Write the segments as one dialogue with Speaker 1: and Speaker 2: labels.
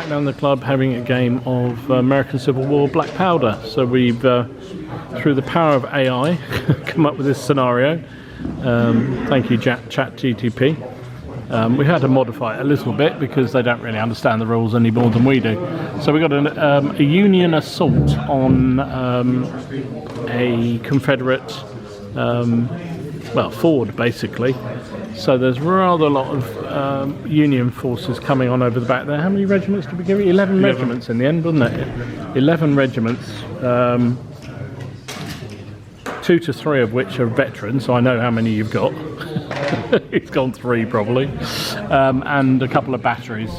Speaker 1: down the club having a game of American Civil War Black Powder. So we've, through the power of AI, come up with this scenario. Thank you, ChatGPT. We had to modify it a little bit because they don't really understand the rules any more than we do. So we got a Union assault on a Confederate, well, fort basically. So there's rather a lot of Union forces coming on over the back there. How many regiments did we give you? 11 regiments in the end, wasn't it? 11 regiments. 2 to 3 of which are veterans, so I know how many you've got. It's gone 3 probably. And a couple of batteries.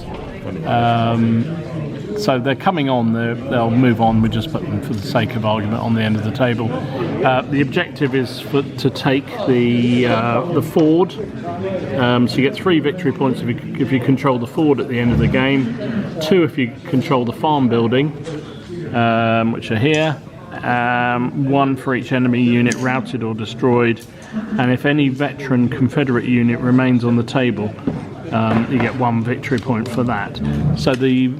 Speaker 1: So they're coming on, they'll move on. We just put them, for the sake of argument, on the end of the table. The objective is to take the ford. So you get 3 victory points if you control the ford at the end of the game. 2 if you control the farm building, which are here. 1 for each enemy unit routed or destroyed. And if any veteran Confederate unit remains on the table, you get 1 victory point for that. So the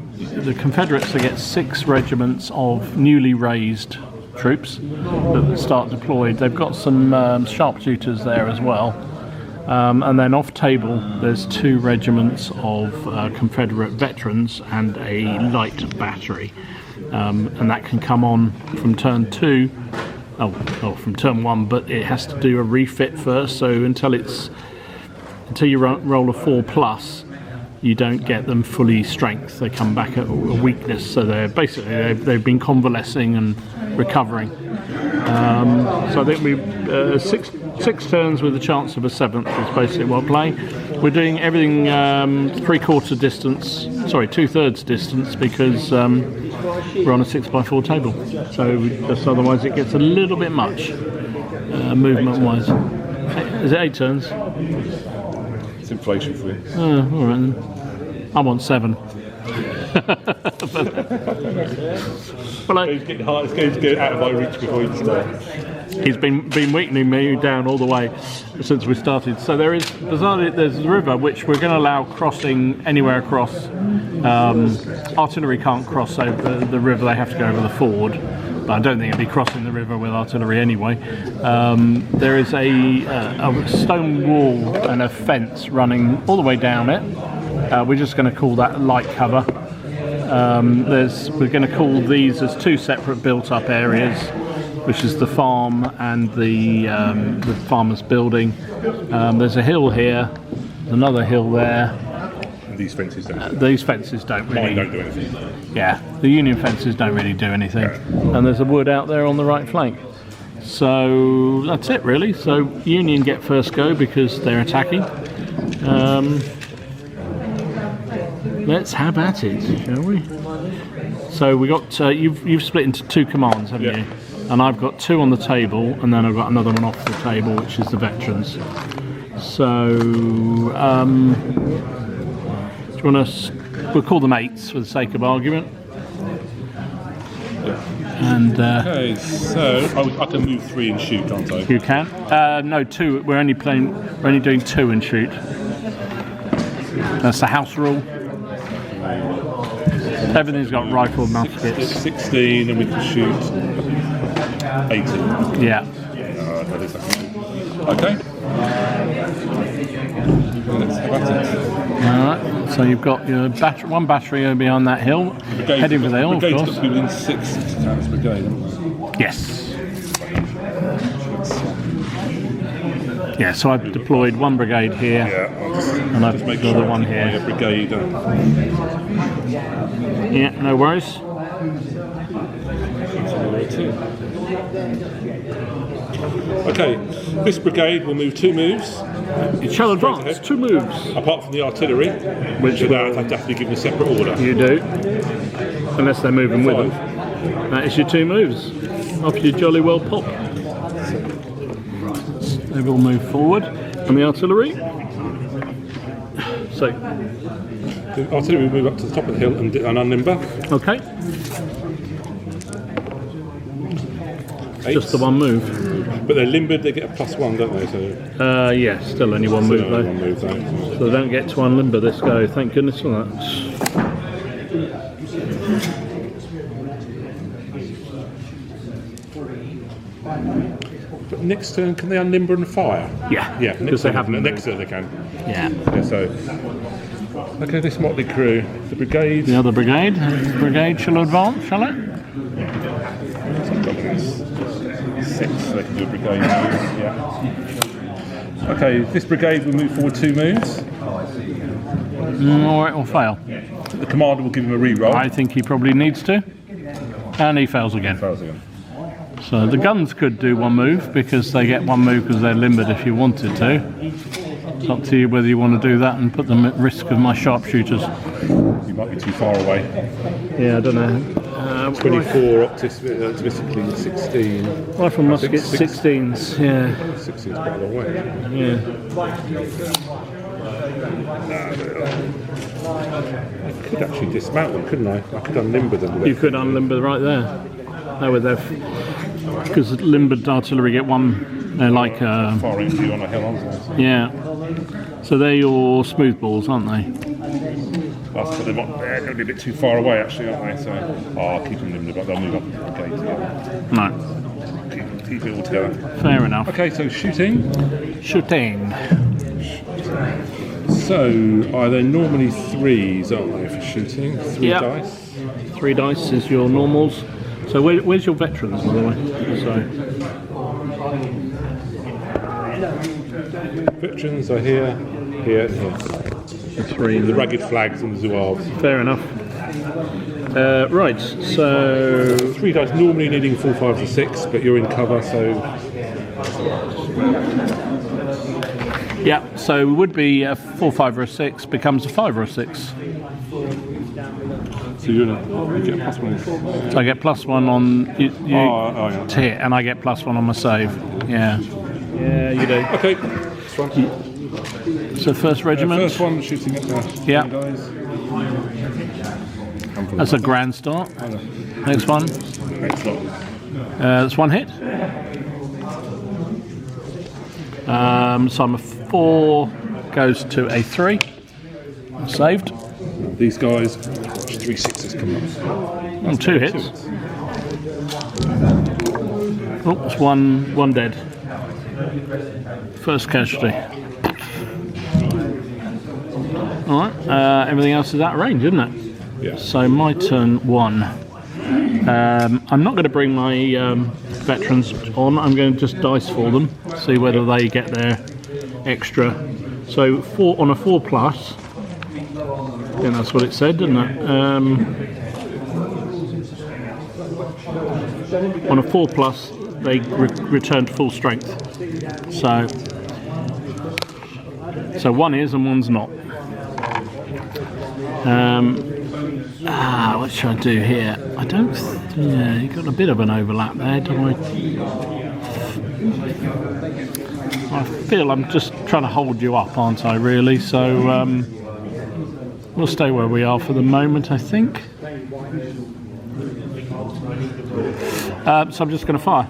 Speaker 1: Confederates, they get 6 regiments of newly raised troops that start deployed. They've got some sharpshooters there as well. And then off table, there's 2 regiments of Confederate veterans and a light battery. And that can come on from turn 2. From turn 1, but it has to do a refit first. So until you roll a 4+, you don't get them fully strength. They come back at a weakness. So they're basically they've been convalescing and recovering. So I think we 6 turns with a chance of a 7th is basically what we're playing. We're doing everything 3/4 distance, sorry, 2/3 distance, because we're on a 6x4 table. So just otherwise it gets a little bit much movement-wise. Is it 8 turns?
Speaker 2: It's inflation for you.
Speaker 1: Oh, all right then. I want 7. Well,
Speaker 2: it's getting hard. It's going to get out of my reach before you start.
Speaker 1: He's been weakening me down all the way since we started. So there's the river, which we're going to allow crossing anywhere across. Artillery can't cross over the river; they have to go over the ford. But I don't think it'll be crossing the river with artillery anyway. There is a stone wall and a fence running all the way down it. We're just going to call that light cover. We're going to call these as 2 separate built-up areas, which is the farm and the farmer's building. There's a hill here, another hill there.
Speaker 2: And these fences don't.
Speaker 1: These fences don't really.
Speaker 2: Mine don't do anything.
Speaker 1: Yeah, the Union fences don't really do anything. Yeah. And there's a wood out there on the right flank. So that's it really. So Union get first go because they're attacking. Let's have at it, shall we? So we got you've split into 2 commands, haven't you? And I've got 2 on the table, and then I've got another one off the table, which is the veterans. So do you want to? We'll call them 8s for the sake of argument. And
Speaker 2: okay, so I can move 3 and shoot, can't I?
Speaker 1: You can. No, 2. We're only doing 2 and shoot. That's the house rule. Everything's got rifle muskets.
Speaker 2: 16, and we can shoot 18.
Speaker 1: Yeah.
Speaker 2: Okay. Let's have at it.
Speaker 1: Alright, so you've got your one battery over behind that hill, heading for the hill, of course.
Speaker 2: Brigade's got to be within 6 times brigade, haven't they?
Speaker 1: Yes. Yeah, so I've deployed 1 brigade here, and I've got another one here.
Speaker 2: Brigade.
Speaker 1: Yeah, no worries.
Speaker 2: Okay, this brigade will move 2 moves.
Speaker 1: It shall advance 2 moves.
Speaker 2: Apart from the artillery, which without I've definitely given a separate order.
Speaker 1: You do, unless they're moving with them. That is your 2 moves. Off you jolly well pop. They will move forward, and the artillery. So
Speaker 2: the artillery will move up to the top of the hill and unlimber.
Speaker 1: Okay.
Speaker 2: 8.
Speaker 1: Just the 1 move.
Speaker 2: But they're limbered, they get a +1, don't they? So
Speaker 1: yeah, still only 1 move though.
Speaker 2: One move, though.
Speaker 1: So they don't get to unlimber this go. Thank goodness for that.
Speaker 2: But next turn, can they unlimber and fire?
Speaker 1: Yeah,
Speaker 2: Yeah,
Speaker 1: because they haven't.
Speaker 2: Next turn they can.
Speaker 1: Yeah.
Speaker 2: Yeah, so. Okay, this motley crew, the brigade.
Speaker 1: The other brigade. The brigade shall advance, shall it?
Speaker 2: Six, so they can do a brigade move. Yeah. Okay, this brigade will move forward 2 moves.
Speaker 1: Or it will fail.
Speaker 2: The commander will give him a re-roll.
Speaker 1: I think he probably needs to. And he fails again.
Speaker 2: Fails again.
Speaker 1: So the guns could do 1 move because they get 1 move because they're limbered if you wanted to. It's up to you whether you want to do that and put them at risk of my sharpshooters.
Speaker 2: You might be too far away.
Speaker 1: Yeah, I don't know.
Speaker 2: 24, optimistically 16.
Speaker 1: Rifle muskets, 16s, yeah.
Speaker 2: 16's quite a long way.
Speaker 1: Yeah.
Speaker 2: I could actually dismount them, couldn't I? I could unlimber them.
Speaker 1: You could unlimber right there. No, with their because limbered artillery get 1. They're like
Speaker 2: far range view on a hill, aren't they?
Speaker 1: yeah. So they're your smooth balls, aren't they?
Speaker 2: But they're going to be a bit too far away, actually, aren't they? So I'll keep them limbered, but they'll move up the gate together.
Speaker 1: No.
Speaker 2: Keep it all together.
Speaker 1: Fair enough.
Speaker 2: Okay, so shooting.
Speaker 1: Shooting.
Speaker 2: So are there normally 3s, aren't they, for shooting? 3
Speaker 1: Yep.
Speaker 2: dice.
Speaker 1: 3 dice is your normals. So where's your veterans, by the way? So.
Speaker 2: Veterans are here, here, and here.
Speaker 1: 3.
Speaker 2: The ragged flags and the zouaves.
Speaker 1: Fair enough. Right, so
Speaker 2: 3 dice normally needing 4, 5, or 6, but you're in cover, so
Speaker 1: yeah, so it would be a 4, 5, or a 6 becomes a 5 or a 6.
Speaker 2: so you get a +1.
Speaker 1: So I get +1 on you
Speaker 2: yeah.
Speaker 1: to hit, and I get +1 on my save. Yeah, yeah, you do.
Speaker 2: Okay, this one.
Speaker 1: So first regiment.
Speaker 2: First one shooting at the
Speaker 1: Yeah.
Speaker 2: guys.
Speaker 1: That's a grand start. Next one.
Speaker 2: Excellent.
Speaker 1: That's 1 hit. So I'm a 4 goes to a 3. Saved.
Speaker 2: These guys, 3 6s coming up.
Speaker 1: And 2 hits. Oh, it's one dead. First casualty. Alright, everything else is out of range, isn't it?
Speaker 2: Yeah.
Speaker 1: So my turn 1. I'm not going to bring my veterans on, I'm going to just dice for them, see whether they get their extra. So 4 on a 4 plus, yeah, that's what it said, didn't it? On a 4 plus, they return to full strength. So 1 is and 1's not. What should I do here? I don't. Yeah, you've got a bit of an overlap there, do I? I feel I'm just trying to hold you up, aren't I? Really? So we'll stay where we are for the moment, I think. So I'm just going to fire.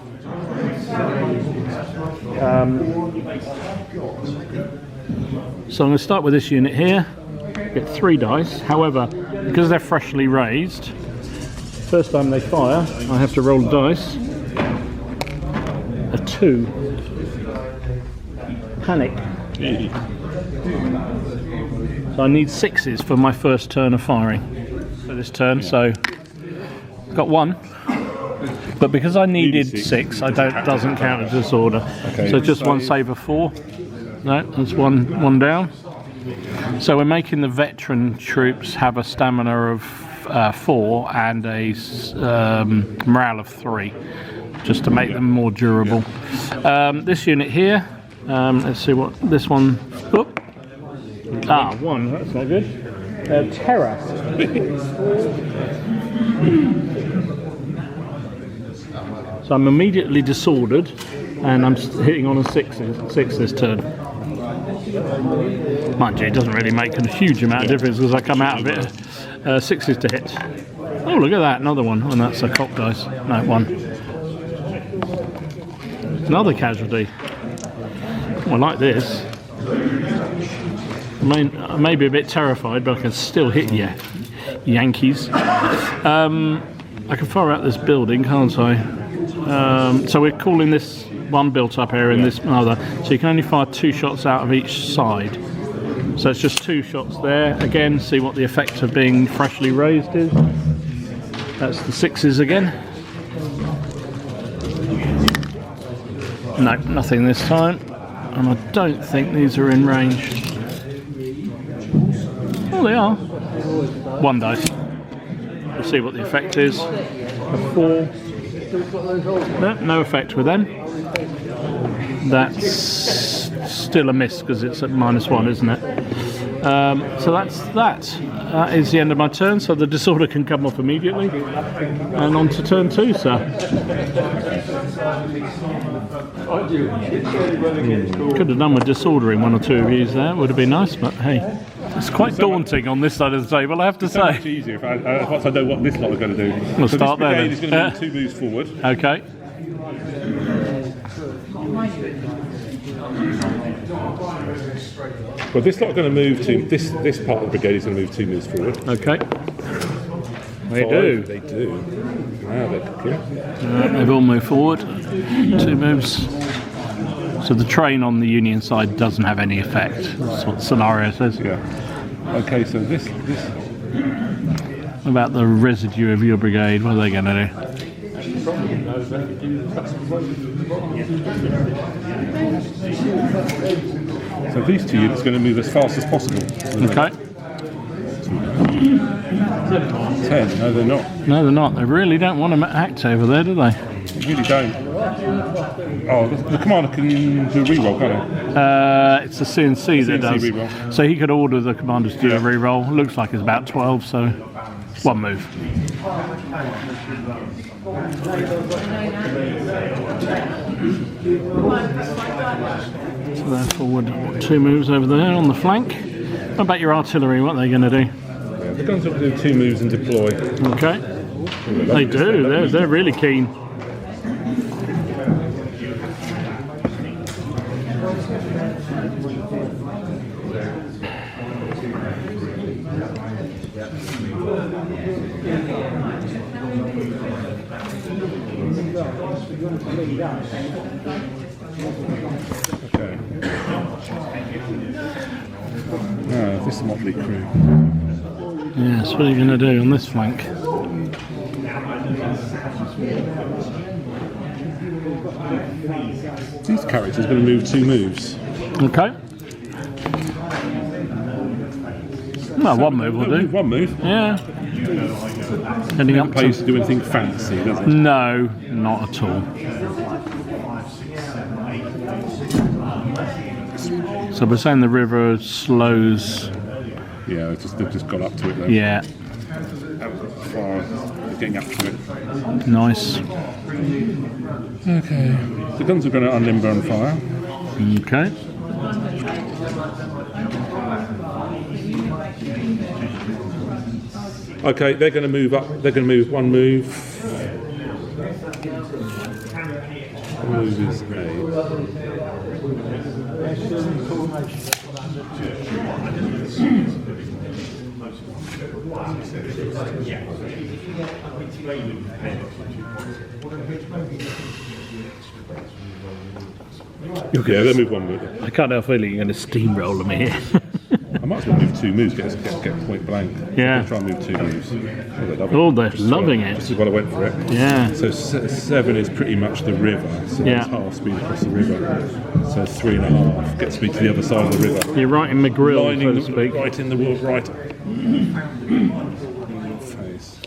Speaker 1: So I'm going to start with this unit here. Get 3 dice. However, because they're freshly raised, first time they fire, I have to roll a dice. A 2. Panic. So I need 6s for my first turn of firing for this turn. So got 1. But because I needed 6, doesn't count as disorder. Okay, so just 1 save of 4. No, that's one down. So we're making the veteran troops have a stamina of 4 and a morale of 3, just to make them more durable. This unit here, let's see what this one. Oop. 1. That's not good. Terror. So I'm immediately disordered, and I'm hitting on a 6 this turn. Mind you, it doesn't really make a huge amount of difference because I come out of it 6s to hit. Oh, look at that, another one, and that's a cock dice. No, 1. Another casualty. Oh, I like this. I may be a bit terrified, but I can still hit you, Yankees. I can fire out this building, can't I? So we're calling this one built-up area and this another. So you can only fire 2 shots out of each side. So it's just 2 shots there. Again, see what the effect of being freshly raised is. That's the 6s again. No, nothing this time. And I don't think these are in range. Oh, they are. 1 dice. We'll see what the effect is. A 4. No effect with them. That's still a miss because it's at -1, isn't it? So that's that. That is the end of my turn, so the disorder can come off immediately. And on to turn 2, sir. Could have done with disordering 1 or 2 of these there, would have been nice, but hey. It's quite daunting on this side of the table, I have to say.
Speaker 2: It's much easier once I know what this lot are going to do.
Speaker 1: We'll start there then.
Speaker 2: This brigade is going to move 2 moves forward.
Speaker 1: Okay.
Speaker 2: Well, this lot are going to move to this part of the brigade is going to move 2 moves forward.
Speaker 1: Okay. They do.
Speaker 2: They do. Now they're cooking.
Speaker 1: They've all moved forward. 2 moves. So the train on the Union side doesn't have any effect. That's what the scenario says.
Speaker 2: Yeah. Okay, so this.
Speaker 1: What about the residue of your brigade? What are they going to do?
Speaker 2: So these 2 units are going to move as fast as possible.
Speaker 1: Okay.
Speaker 2: 10. No, they're not.
Speaker 1: No, they're not. They really don't want to act over there, do they?
Speaker 2: They really don't. Oh, the commander can do a reroll, can't he?
Speaker 1: It's the CNC that does.
Speaker 2: reroll.
Speaker 1: So he could order the commanders to do a reroll. Looks like it's about 12, so 1 move. So they're forward 2 moves over there on the flank. What about your artillery? What are they going to do?
Speaker 2: Yeah, the guns will do 2 moves and deploy.
Speaker 1: Okay. They do. They're really keen.
Speaker 2: Okay. Now, this is motley crew.
Speaker 1: Yes, what are you going to do on this flank?
Speaker 2: These characters are going to move 2 moves.
Speaker 1: Okay. Well, 1 move will do.
Speaker 2: 1 move.
Speaker 1: Yeah. Heading up
Speaker 2: Plays
Speaker 1: to...
Speaker 2: to do anything fancy, does it?
Speaker 1: No, not at all. So we're saying the river slows.
Speaker 2: Yeah, they've just got up to it though.
Speaker 1: Yeah.
Speaker 2: Far, getting up to it.
Speaker 1: Nice.
Speaker 2: Okay. The guns are going to unlimber and fire.
Speaker 1: Okay.
Speaker 2: Okay, they're going to move up. They're going to move 1 move. Move is 8. Yeah, they'll move 1 move.
Speaker 1: I can't help feeling you're going to steamroll them here.
Speaker 2: I might as well move 2 moves, get point blank.
Speaker 1: Yeah.
Speaker 2: Try and move 2 moves.
Speaker 1: Oh, they're loving it.
Speaker 2: This is what I went for it.
Speaker 1: Yeah.
Speaker 2: So 7 is pretty much the river. So
Speaker 1: Yeah.
Speaker 2: that's half speed across the river. So 3.5 gets me to the other side of the river.
Speaker 1: You're right in McGrill,
Speaker 2: Lining
Speaker 1: so to
Speaker 2: the,
Speaker 1: speak.
Speaker 2: right in the right. Face.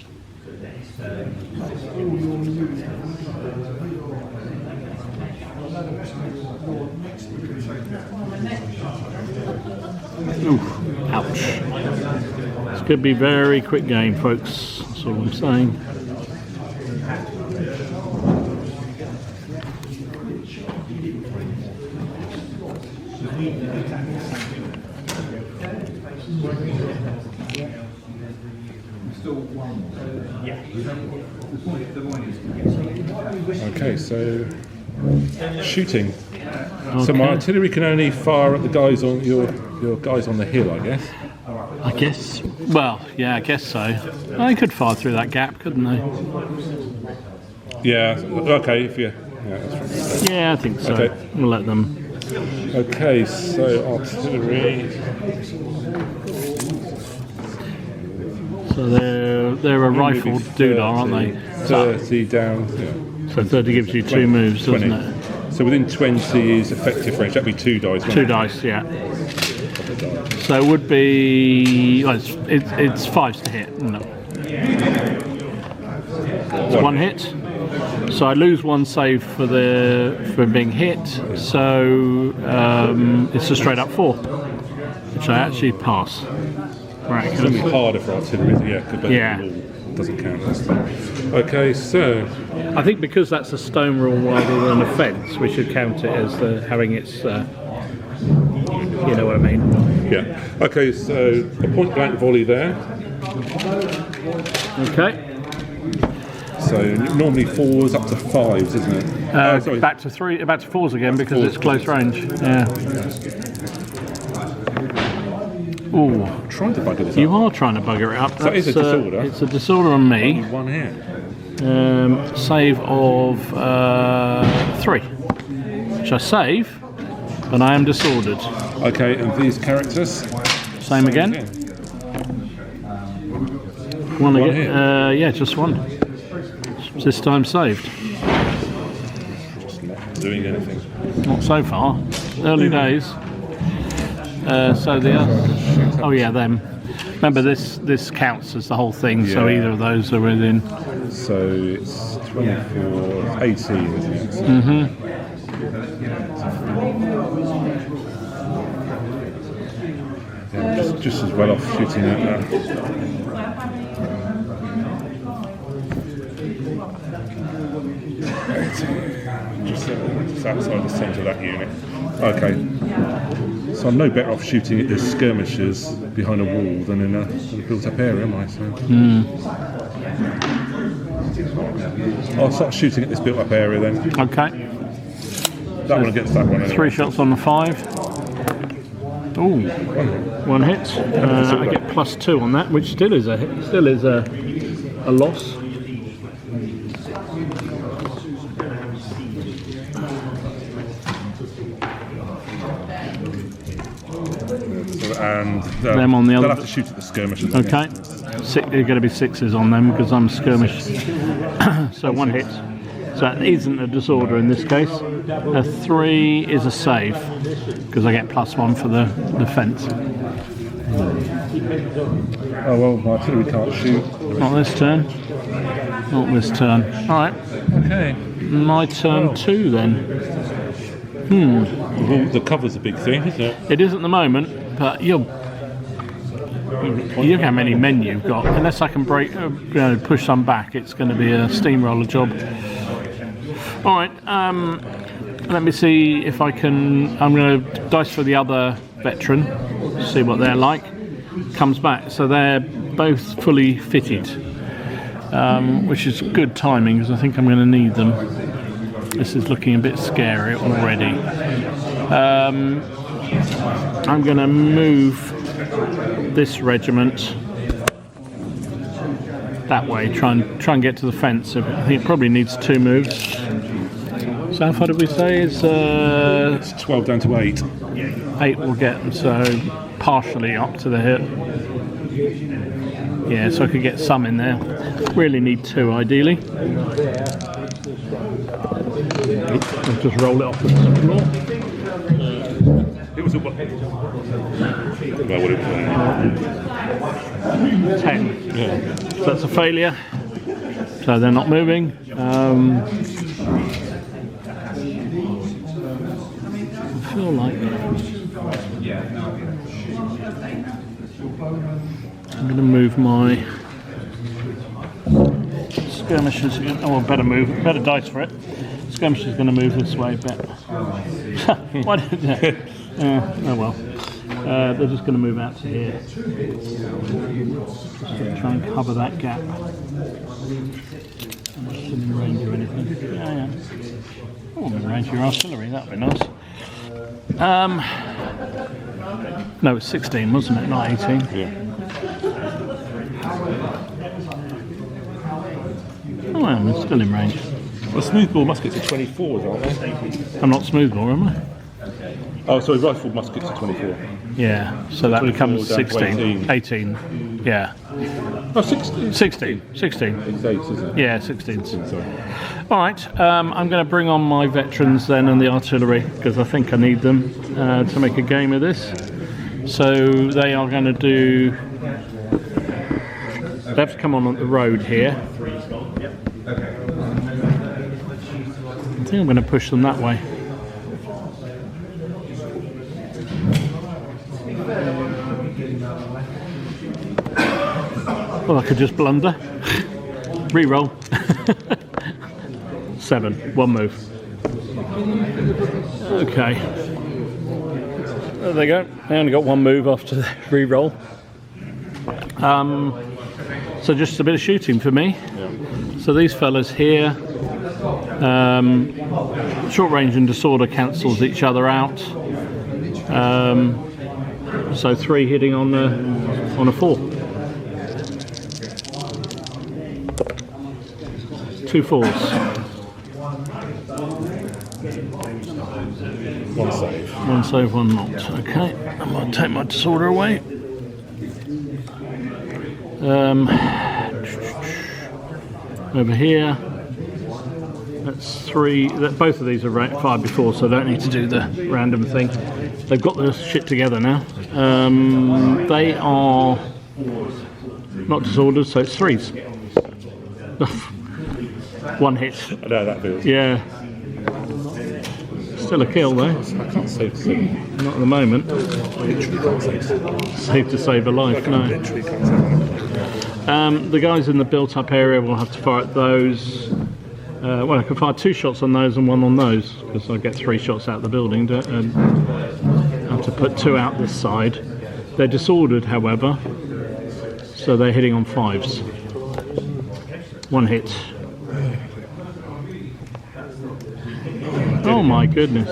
Speaker 1: Oof. Ouch. This could be a very quick game, folks. That's all I'm saying.
Speaker 2: Okay, so shooting. So my artillery can only fire at the guys on your guys on the hill, I guess.
Speaker 1: I guess. Well, yeah, I guess so. They could fire through that gap, couldn't they?
Speaker 2: Yeah. Okay. If you. Yeah, that's right.
Speaker 1: Yeah, I think so.
Speaker 2: Okay.
Speaker 1: We'll let them.
Speaker 2: Okay. So artillery.
Speaker 1: So they're a rifled doodah, aren't they?
Speaker 2: 30 down. Yeah.
Speaker 1: So 30 gives you 2 moves, doesn't it?
Speaker 2: So within 20 is effective range. That'd be 2 dice.
Speaker 1: 2 dice, yeah. So it would be. Well, it's 5s to hit. No. It's 1 hit. So I lose 1 save for being hit. So it's a straight up 4, which I actually pass. Right.
Speaker 2: It's going to be harder for artillery. Yeah. Doesn't count this time. Okay, so
Speaker 1: I think because that's a stone rule rather than a fence, we should count it as having its. You know what I mean?
Speaker 2: Yeah. Okay, so a point blank volley there.
Speaker 1: Okay.
Speaker 2: So normally 4s up to 5s, isn't it?
Speaker 1: Sorry. Back to 4s again because it's close range. Yeah. Ooh.
Speaker 2: I'm trying to bugger this
Speaker 1: You
Speaker 2: up.
Speaker 1: are trying to bugger it up.
Speaker 2: So it is a disorder.
Speaker 1: It's a disorder on me.
Speaker 2: Only 1 hit.
Speaker 1: Save of 3, which I save, but I am disordered.
Speaker 2: Okay, and these characters?
Speaker 1: Same again. 1 again. Yeah, just 1. This time saved.
Speaker 2: Just not doing anything.
Speaker 1: Not so far. Early days. So the other. Oh yeah, them. Remember this counts as the whole thing. So
Speaker 2: Yeah.
Speaker 1: either of those are within.
Speaker 2: So it's 24, 18, isn't it? Yeah, just as well off shooting at that. Just outside the centre of that unit. Okay. So I'm no better off shooting at the skirmishers behind a wall than in a built-up area, am I? So. I'll start shooting at this built-up area then.
Speaker 1: Okay.
Speaker 2: That one against that one. Anyway.
Speaker 1: 3 shots on the 5. Ooh, 1 hit. I get +2 on that, which still is a hit. Still is a loss.
Speaker 2: And
Speaker 1: them on the other.
Speaker 2: they'll have to shoot at the skirmishers.
Speaker 1: Okay. You're going to be 6s on them because I'm skirmish. So 1 hit. So that isn't a disorder in this case. A 3 is a save because I get +1 for the fence.
Speaker 2: Oh well, my artillery can't shoot.
Speaker 1: Not this turn. Not this turn. All right.
Speaker 2: Okay.
Speaker 1: My turn 2 then.
Speaker 2: Well, the cover's a big thing, isn't it?
Speaker 1: It is at the moment, but look how many men you've got. Unless I can push some back, it's going to be a steamroller job. All right. Let me see if I can. I'm going to dice for the other veteran. See what they're like. Comes back, so they're both fully fitted, which is good timing because I think I'm going to need them. This is looking a bit scary already. I'm going to move this regiment that way. Try and get to the fence. I think it probably needs 2 moves. So how far did we say? It's
Speaker 2: 12 down to 8.
Speaker 1: 8 will get them. So partially up to the hip. Yeah, so I could get some in there. Really need 2 ideally. I'll just roll it off the floor.
Speaker 2: It was a well, what it was
Speaker 1: 10.
Speaker 2: Yeah.
Speaker 1: So that's a failure. So they're not moving. I feel like I'm going to move my skirmishers. Oh, better dice for it. Skirmisher's going to move this way a bit. Why did they? Oh well. They're just going to move out to here. Just to try and cover that gap. I'm not still in range of anything. Yeah. Oh, I'm in range of your artillery. That'd be nice. No, it's 16, wasn't it? Not 18.
Speaker 2: Yeah.
Speaker 1: Oh, I'm still in range.
Speaker 2: Well, smoothbore muskets are 24s, aren't they?
Speaker 1: I'm not smoothbore, am I?
Speaker 2: Oh, sorry, rifle muskets are 24.
Speaker 1: Yeah, so that
Speaker 2: 24
Speaker 1: becomes
Speaker 2: down to
Speaker 1: 16. 18. Yeah.
Speaker 2: Oh, 16.
Speaker 1: 16. 16.
Speaker 2: It's 8, isn't it?
Speaker 1: Yeah, 16.
Speaker 2: Sorry.
Speaker 1: All right, I'm going to bring on my veterans then and the artillery because I think I need them to make a game of this. So they are going to do. They have to come on the road here. I think I'm going to push them that way. Well, I could just blunder. Re-roll. 7. 1 move. Okay. There they go. They only got 1 move after the re-roll. So just a bit of shooting for me.
Speaker 2: Yeah.
Speaker 1: So these fellas here, short range and disorder cancels each other out. So 3 hitting on a 4. 2 4s.
Speaker 2: 1 save.
Speaker 1: 1 save, 1 not. Okay, I'm going to take my disorder away. Over here, that's 3. Both of these are fired before, so I don't need to do the random thing. They've got their shit together now. They are not disordered, so it's 3s. 1 hit.
Speaker 2: I know how that feels.
Speaker 1: Yeah. Still a kill though.
Speaker 2: I can't save 7.
Speaker 1: Not at the moment.
Speaker 2: Literally can't save 7.
Speaker 1: Save to save a life, no.
Speaker 2: Literally can't save 7.
Speaker 1: The guys in the built-up area will have to fire at those. Well, I can fire 2 shots on those and 1 on those because I get 3 shots out of the building. And I have to put 2 out this side. They're disordered, however, so they're hitting on 5s. 1 hit. Oh my goodness.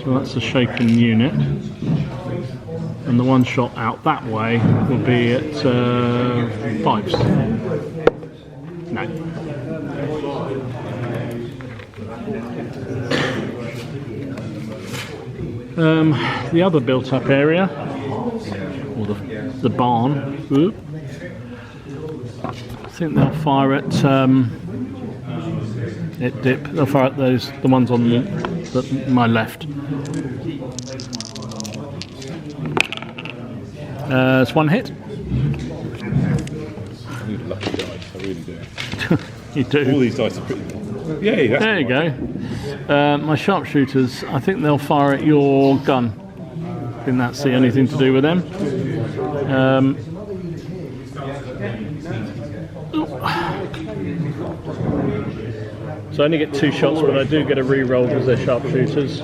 Speaker 1: So that's a shaken unit. And the 1 shot out that way will be at 5s. No. The other built-up area, or the barn, whoop, I think they'll fire at dip. They'll fire at the ones on my left. It's 1 hit.
Speaker 2: I need lucky dice, I really do.
Speaker 1: You do.
Speaker 2: All these dice are pretty. Yay, that's
Speaker 1: There you go. My sharpshooters, I think they'll fire at your gun. I think that's the only thing to do with them. So I only get 2 shots, but I do get a re-roll because they're sharpshooters.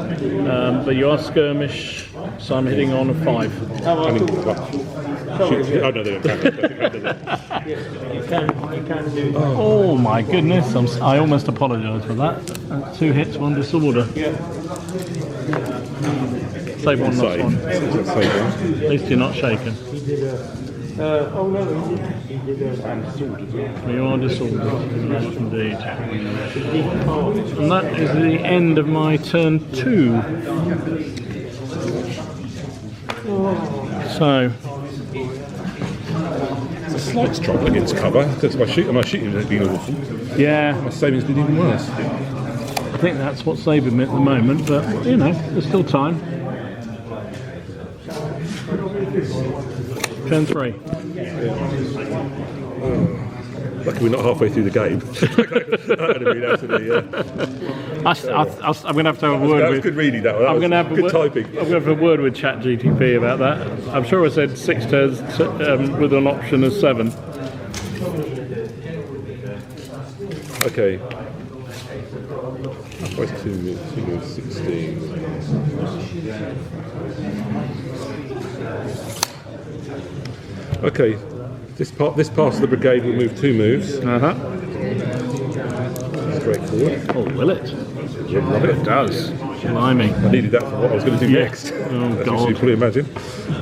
Speaker 1: But you are skirmish, so I'm hitting on a 5.
Speaker 2: I mean, shoot. Oh no, they don't count.
Speaker 3: You can do.
Speaker 1: Oh my goodness, I almost apologise for that. 2 hits, 1 disorder. Save 1, not 1. At least you're not shaken.
Speaker 3: He did oh no, he did and disordered.
Speaker 1: You are disordered, indeed. And that is the end of my turn 2. So,
Speaker 2: It's a slight struggle against cover because my shooting has been awful.
Speaker 1: yeah,
Speaker 2: My saving's been even worse.
Speaker 1: I think that's what's saving me at the moment, but you know, there's still time. Turn 3.
Speaker 2: Lucky we're not halfway through the game. That'd have been absolutely.
Speaker 1: I'm going to have a
Speaker 2: That
Speaker 1: word
Speaker 2: was
Speaker 1: with.
Speaker 2: good reading. That one.
Speaker 1: I'm going to have
Speaker 2: good typing.
Speaker 1: I'm going to have a word with ChatGPT about that. I'm sure I said 6 turns with an option of 7.
Speaker 2: Okay. Where's 2 moves? 16. Okay. This part of the brigade will move 2 moves. Straightforward.
Speaker 1: Oh, will it?
Speaker 2: Yeah, love it.
Speaker 1: It does. Blimey.
Speaker 2: I needed that for what I was going to do next.
Speaker 1: Oh,
Speaker 2: As you
Speaker 1: God.
Speaker 2: can probably imagine.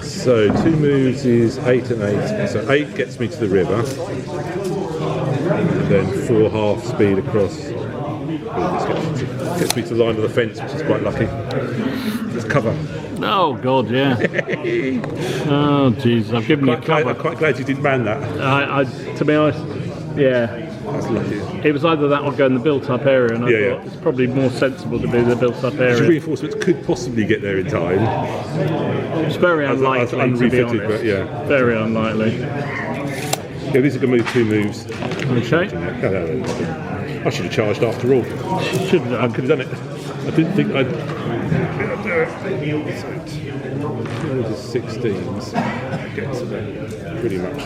Speaker 2: So 2 moves is 8 and 8. So 8 gets me to the river. And then 4 half speed across Gets me to the line of the fence, which is quite lucky. It's cover.
Speaker 1: Oh God, yeah. Oh jeez, I've given you cover.
Speaker 2: I'm quite glad you didn't man that.
Speaker 1: To be honest, yeah.
Speaker 2: That's lucky.
Speaker 1: It was either that or go in the built-up area, and I thought it's probably more sensible to do the built-up
Speaker 2: The
Speaker 1: area.
Speaker 2: reinforcements could possibly get there in time.
Speaker 1: It's very unlikely, to be
Speaker 2: unrefitted,
Speaker 1: honest.
Speaker 2: but yeah.
Speaker 1: Very unlikely.
Speaker 2: Yeah, these are going to move 2 moves.
Speaker 1: Okay.
Speaker 2: I should have charged after all.
Speaker 1: Shouldn't
Speaker 2: I
Speaker 1: have.
Speaker 2: could have done it. I didn't think I'd do it. Those are 16s. Get to them pretty much.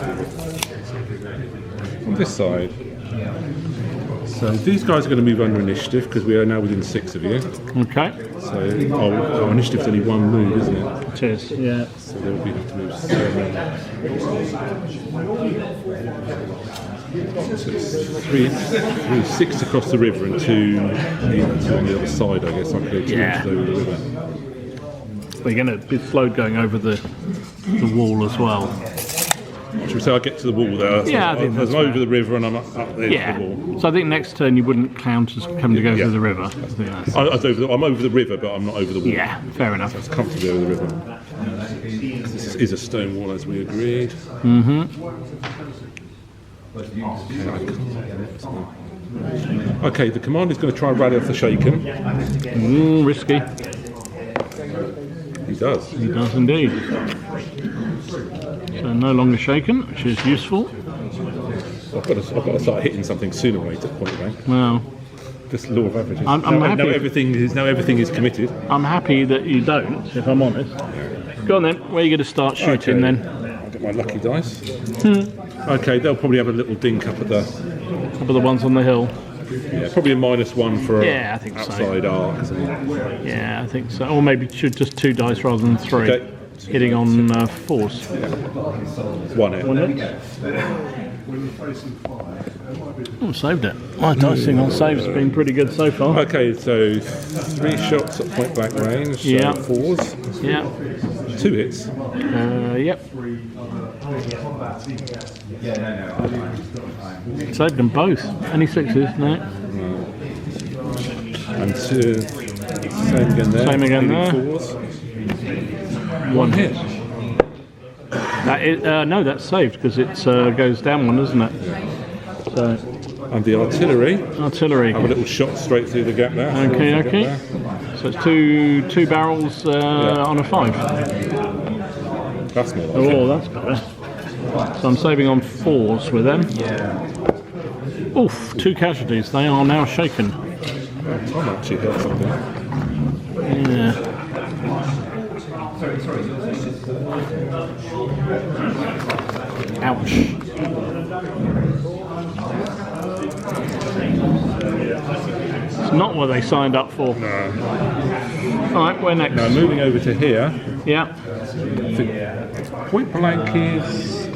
Speaker 2: On this side. So these guys are going to move under initiative because we are now within 6 of you.
Speaker 1: Okay.
Speaker 2: So our initiative's only 1 move, isn't it?
Speaker 1: It is, yeah.
Speaker 2: So they'll be have to move 7. So it's 6 across the river and 2 on the other side, I guess. I could go 2 inches over the river.
Speaker 1: We're going to be slowed going over the wall as well.
Speaker 2: Should we say I get to the wall there?
Speaker 1: Yeah, I think that's
Speaker 2: I'm
Speaker 1: fair.
Speaker 2: over the river and I'm up there to the wall.
Speaker 1: So I think next turn you wouldn't count as coming to go through the river. I think that's...
Speaker 2: I'm over the river, but I'm not over the wall.
Speaker 1: Yeah, fair enough.
Speaker 2: It's comfortably over the river. This is a stone wall, as we agreed. Okay, the commander's going to try and rally off the shaken.
Speaker 1: Risky.
Speaker 2: He does.
Speaker 1: He does indeed. So no longer shaken, which is useful.
Speaker 2: I've got to start hitting something sooner or later, point blank.
Speaker 1: Well,
Speaker 2: Just law of averages.
Speaker 1: I'm happy.
Speaker 2: Now everything is committed.
Speaker 1: I'm happy that you don't, if I'm honest. Go on then, where are you going to start shooting then?
Speaker 2: I'll get my lucky dice. Okay, they'll probably have a little dink up at the...
Speaker 1: Up of the ones on the hill.
Speaker 2: Yeah, probably a -1 for
Speaker 1: Yeah, I think so.
Speaker 2: outside arc.
Speaker 1: Yeah, I think so. Or maybe should just 2 dice rather than 3.
Speaker 2: Okay.
Speaker 1: Hitting on 4s.
Speaker 2: 1 hit.
Speaker 1: 1 hit. Oh, saved it. My dicing on saves has been pretty good so far.
Speaker 2: Okay, so 3 shots at point blank range. So
Speaker 1: Yeah.
Speaker 2: 4s.
Speaker 1: Yeah.
Speaker 2: 2 hits.
Speaker 1: Yep. Saved them both. Any 6s? No.
Speaker 2: And 2. Same again there.
Speaker 1: Same again
Speaker 2: Maybe
Speaker 1: there.
Speaker 2: 4s.
Speaker 1: 1 hit. That is, no, that's saved because it goes down 1, isn't it? So
Speaker 2: And the artillery.
Speaker 1: artillery.
Speaker 2: Have a little shot straight through the gap there.
Speaker 1: Okay. So it's two barrels on a 5.
Speaker 2: That's more like
Speaker 1: Oh,
Speaker 2: it.
Speaker 1: that's better. So I'm saving on 4s with them. Oof, 2 casualties. They are now shaken.
Speaker 2: Tom actually hit something.
Speaker 1: Yeah. Ouch. It's not what they signed up for.
Speaker 2: No.
Speaker 1: Alright, where next?
Speaker 2: Now moving over to here.
Speaker 1: Yeah.
Speaker 2: I think point blank is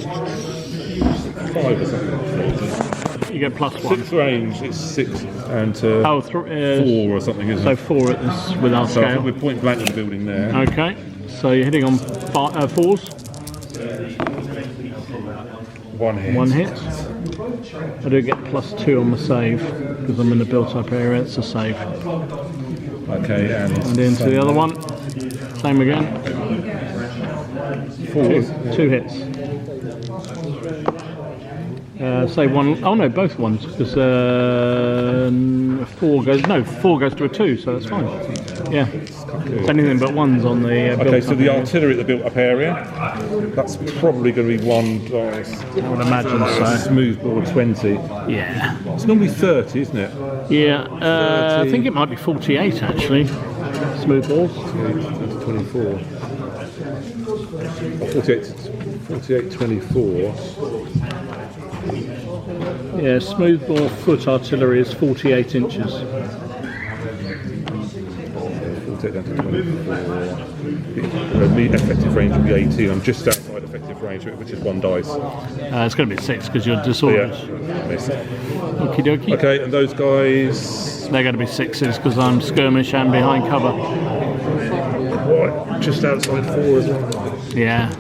Speaker 2: 5 or something.
Speaker 1: You get +1.
Speaker 2: 6 range, it's 6 and 4
Speaker 1: Oh,
Speaker 2: or something, isn't
Speaker 1: so
Speaker 2: it?
Speaker 1: 4 at this with our
Speaker 2: So I think
Speaker 1: scale.
Speaker 2: we're point blank in the building there.
Speaker 1: Okay. So you're hitting on 4s.
Speaker 2: 1 hit.
Speaker 1: 1 hit. I do get +2 on the save because I'm in the built-up area. It's a save.
Speaker 2: Okay,
Speaker 1: And into the other one. Same again.
Speaker 2: 4.
Speaker 1: 2 hits. Say 1. Oh no, both ones because 4 goes. No, 4 goes to a 2, so that's fine. Yeah. It's anything but 1s on the
Speaker 2: Okay,
Speaker 1: built-up
Speaker 2: so the
Speaker 1: area.
Speaker 2: artillery at the built-up area, that's probably going to be 1 dice.
Speaker 1: I would imagine so.
Speaker 2: Smoothbore 20.
Speaker 1: Yeah.
Speaker 2: It's normally 30, isn't it?
Speaker 1: Yeah. I think it might be 48 actually. Smooth balls.
Speaker 2: 24. 48, 24.
Speaker 1: Yeah, smooth bore foot artillery is 48 inches.
Speaker 2: 48 down to 24. The effective range will be 18. I'm just outside effective range, which is 1 dice.
Speaker 1: It's going to be 6 because you're disordered.
Speaker 2: Missed.
Speaker 1: Okie dokie.
Speaker 2: Okay, and those guys.
Speaker 1: They're going to be 6s because I'm skirmish and behind cover.
Speaker 2: What? Just outside 4 as well.
Speaker 1: Yeah.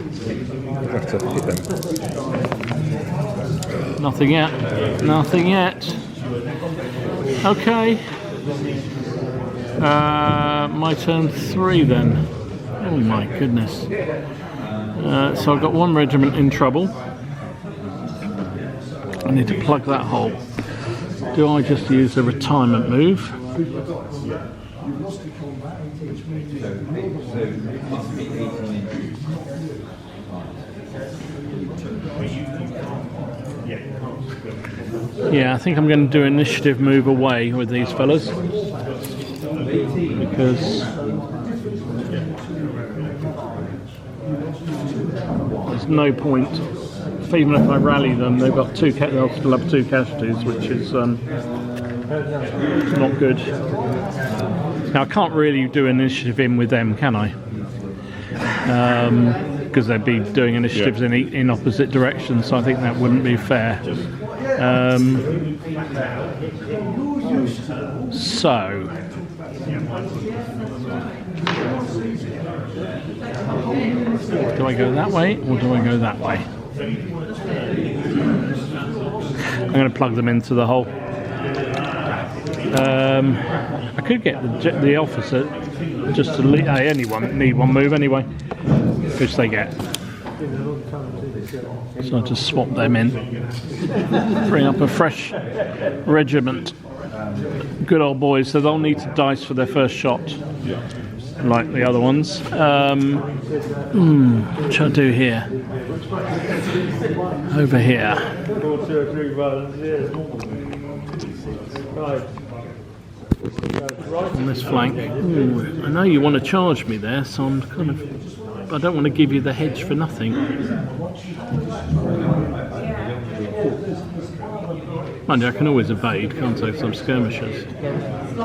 Speaker 2: I'll have to hit them.
Speaker 1: Nothing yet. Nothing yet. Okay. My turn 3 then. Oh my goodness. So I've got one regiment in trouble. I need to plug that hole. Do I just use a retirement move? Yeah, I think I'm going to do initiative move away with these fellas because there's no point. Even if I rally them, they'll still have 2 casualties, which is not good. Now I can't really do initiative in with them, can I? Because they'd be doing initiatives in opposite directions, so I think that wouldn't be fair. So do I go that way or do I go that way? I'm going to plug them into the hole. I could get the officer just to leave. Anyone need one move anyway, which they get. So I'll just swap them in. Bring up a fresh regiment. Good old boys, so they'll need to dice for their first shot, like the other ones. What should I do here? Over here. On this flank. Ooh, I know you want to charge me there, so I'm kind of... I don't want to give you the hedge for nothing. Mind you, I can always evade, can't I, some skirmishers. And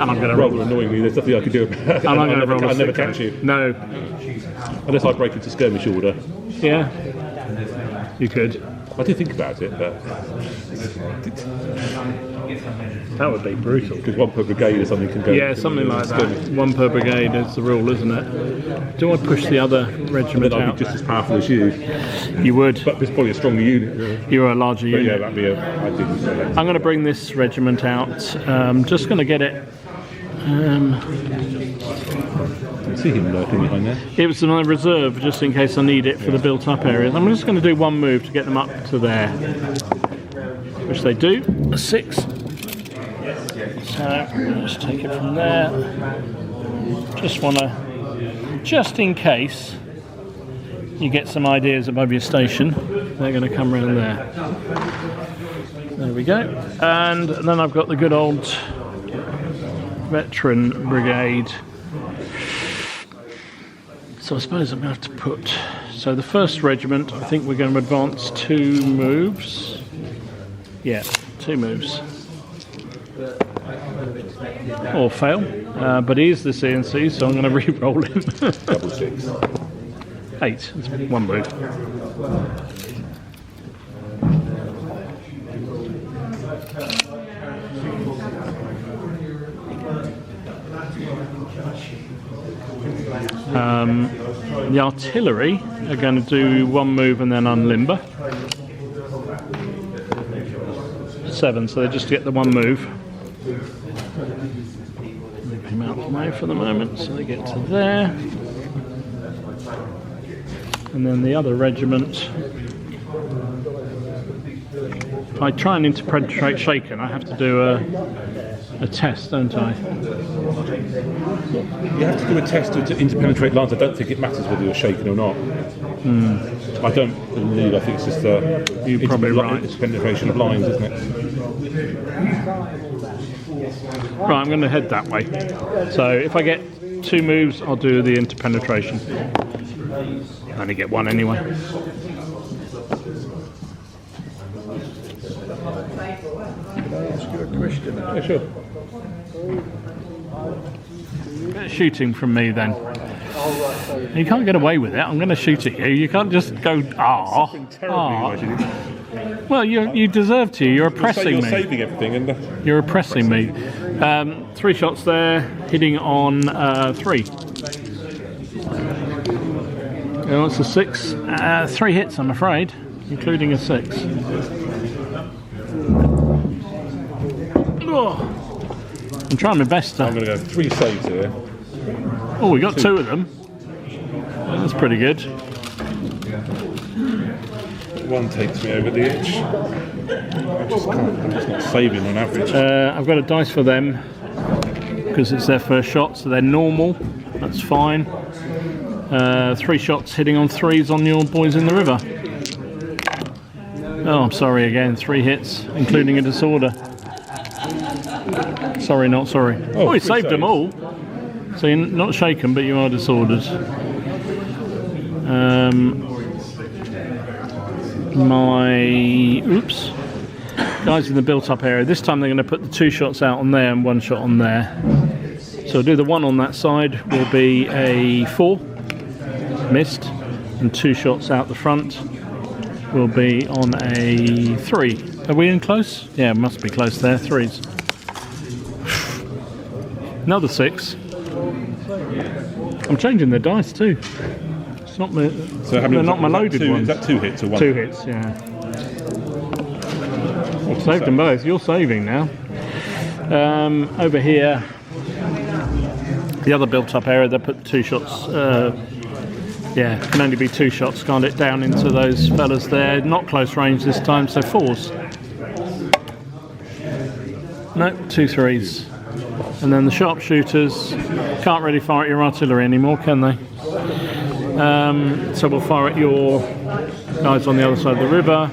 Speaker 1: I'm going to
Speaker 2: Rather annoyingly, there's nothing I can do about it.
Speaker 1: And I'm going to roll a
Speaker 2: I'll never
Speaker 1: 6.
Speaker 2: catch you.
Speaker 1: No.
Speaker 2: Unless I break into skirmish order.
Speaker 1: Yeah. You could.
Speaker 2: I did think about it, but...
Speaker 1: That would be brutal.
Speaker 2: Because 1 per brigade or something can go...
Speaker 1: Yeah, something like that. 1 per brigade is the rule, isn't it? Do I push the other regiment
Speaker 2: Then I'd
Speaker 1: out?
Speaker 2: be just as powerful as you.
Speaker 1: You would.
Speaker 2: But it's probably a stronger unit. Really.
Speaker 1: You're a larger
Speaker 2: But
Speaker 1: unit.
Speaker 2: yeah, that'd be I didn't say that.
Speaker 1: I'm going to bring this regiment out. Just going to get it.
Speaker 2: I see him lurking behind there.
Speaker 1: It was my reserve, just in case I need it for the built-up areas. I'm just going to do one move to get them up to there, which they do. A 6. So let's take it from there. Just in case you get some ideas above your station, they're going to come around there. There we go. And then I've got the good old veteran brigade. So I suppose I'm going to have to put... So the 1st regiment, I think we're going to advance 2 moves. Yeah, 2 moves. Or fail. But he is the CNC, so I'm going to re-roll him.
Speaker 2: Double 6.
Speaker 1: 8. That's 1 move. The artillery are going to do 1 move and then unlimber. 7, so they just get the 1 move. Move him out of the way for the moment, so they get to there. And then the other regiment. If I try and interpenetrate shaken, I have to do a test, don't I?
Speaker 2: You have to do a test to interpenetrate lines. I don't think it matters whether you're shaken or not. I don't believe. I think it's just
Speaker 1: You're probably right.
Speaker 2: Interpenetration of lines, isn't it?
Speaker 1: Right, I'm going to head that way. So if I get 2 moves, I'll do the interpenetration. I only get 1 anyway.
Speaker 3: Can I ask you a question?
Speaker 2: Yeah, sure.
Speaker 1: Bit of shooting from me then. You can't get away with it. I'm going to shoot at you. You can't just go, Well, you deserve to. You're oppressing
Speaker 2: You're
Speaker 1: me.
Speaker 2: saving everything, and
Speaker 1: You're oppressing me. 3 shots there, hitting on 3. Oh, it's a 6. 3 hits, I'm afraid, including a 6. Oh, I'm trying my best
Speaker 2: I'm
Speaker 1: to.
Speaker 2: going to go 3 saves here.
Speaker 1: Oh, we got 2 of them. That's pretty good.
Speaker 2: One takes me over the edge. I'm just not saving on average.
Speaker 1: I've got a dice for them because it's their first shot, so they're normal. That's fine. 3 shots hitting on 3s on your boys in the river. Oh, I'm sorry again. 3 hits, including a disorder. Sorry, not sorry. Oh, he saved them all. So you're not shaken, but you are disordered. Oops. Guys in the built-up area. This time they're going to put the 2 shots out on there and 1 shot on there. So do the 1 on that side will be a 4, missed, and 2 shots out the front will be on a 3. Are we in close? Yeah, must be close there. 3s. Another 6. I'm changing the dice too. It's not my,
Speaker 2: So how many
Speaker 1: they're not my loaded ones.
Speaker 2: Is that 2 hits or 1?
Speaker 1: 2 hits, yeah. I've saved them both. You're saving now. Over here, the other built-up area, they put 2 shots. Yeah, can only be 2 shots. Can't it down into those fellas there. Not close range this time, so 4s. No, 2 3s. And then the sharpshooters can't really fire at your artillery anymore, can they? So we'll fire at your guys on the other side of the river.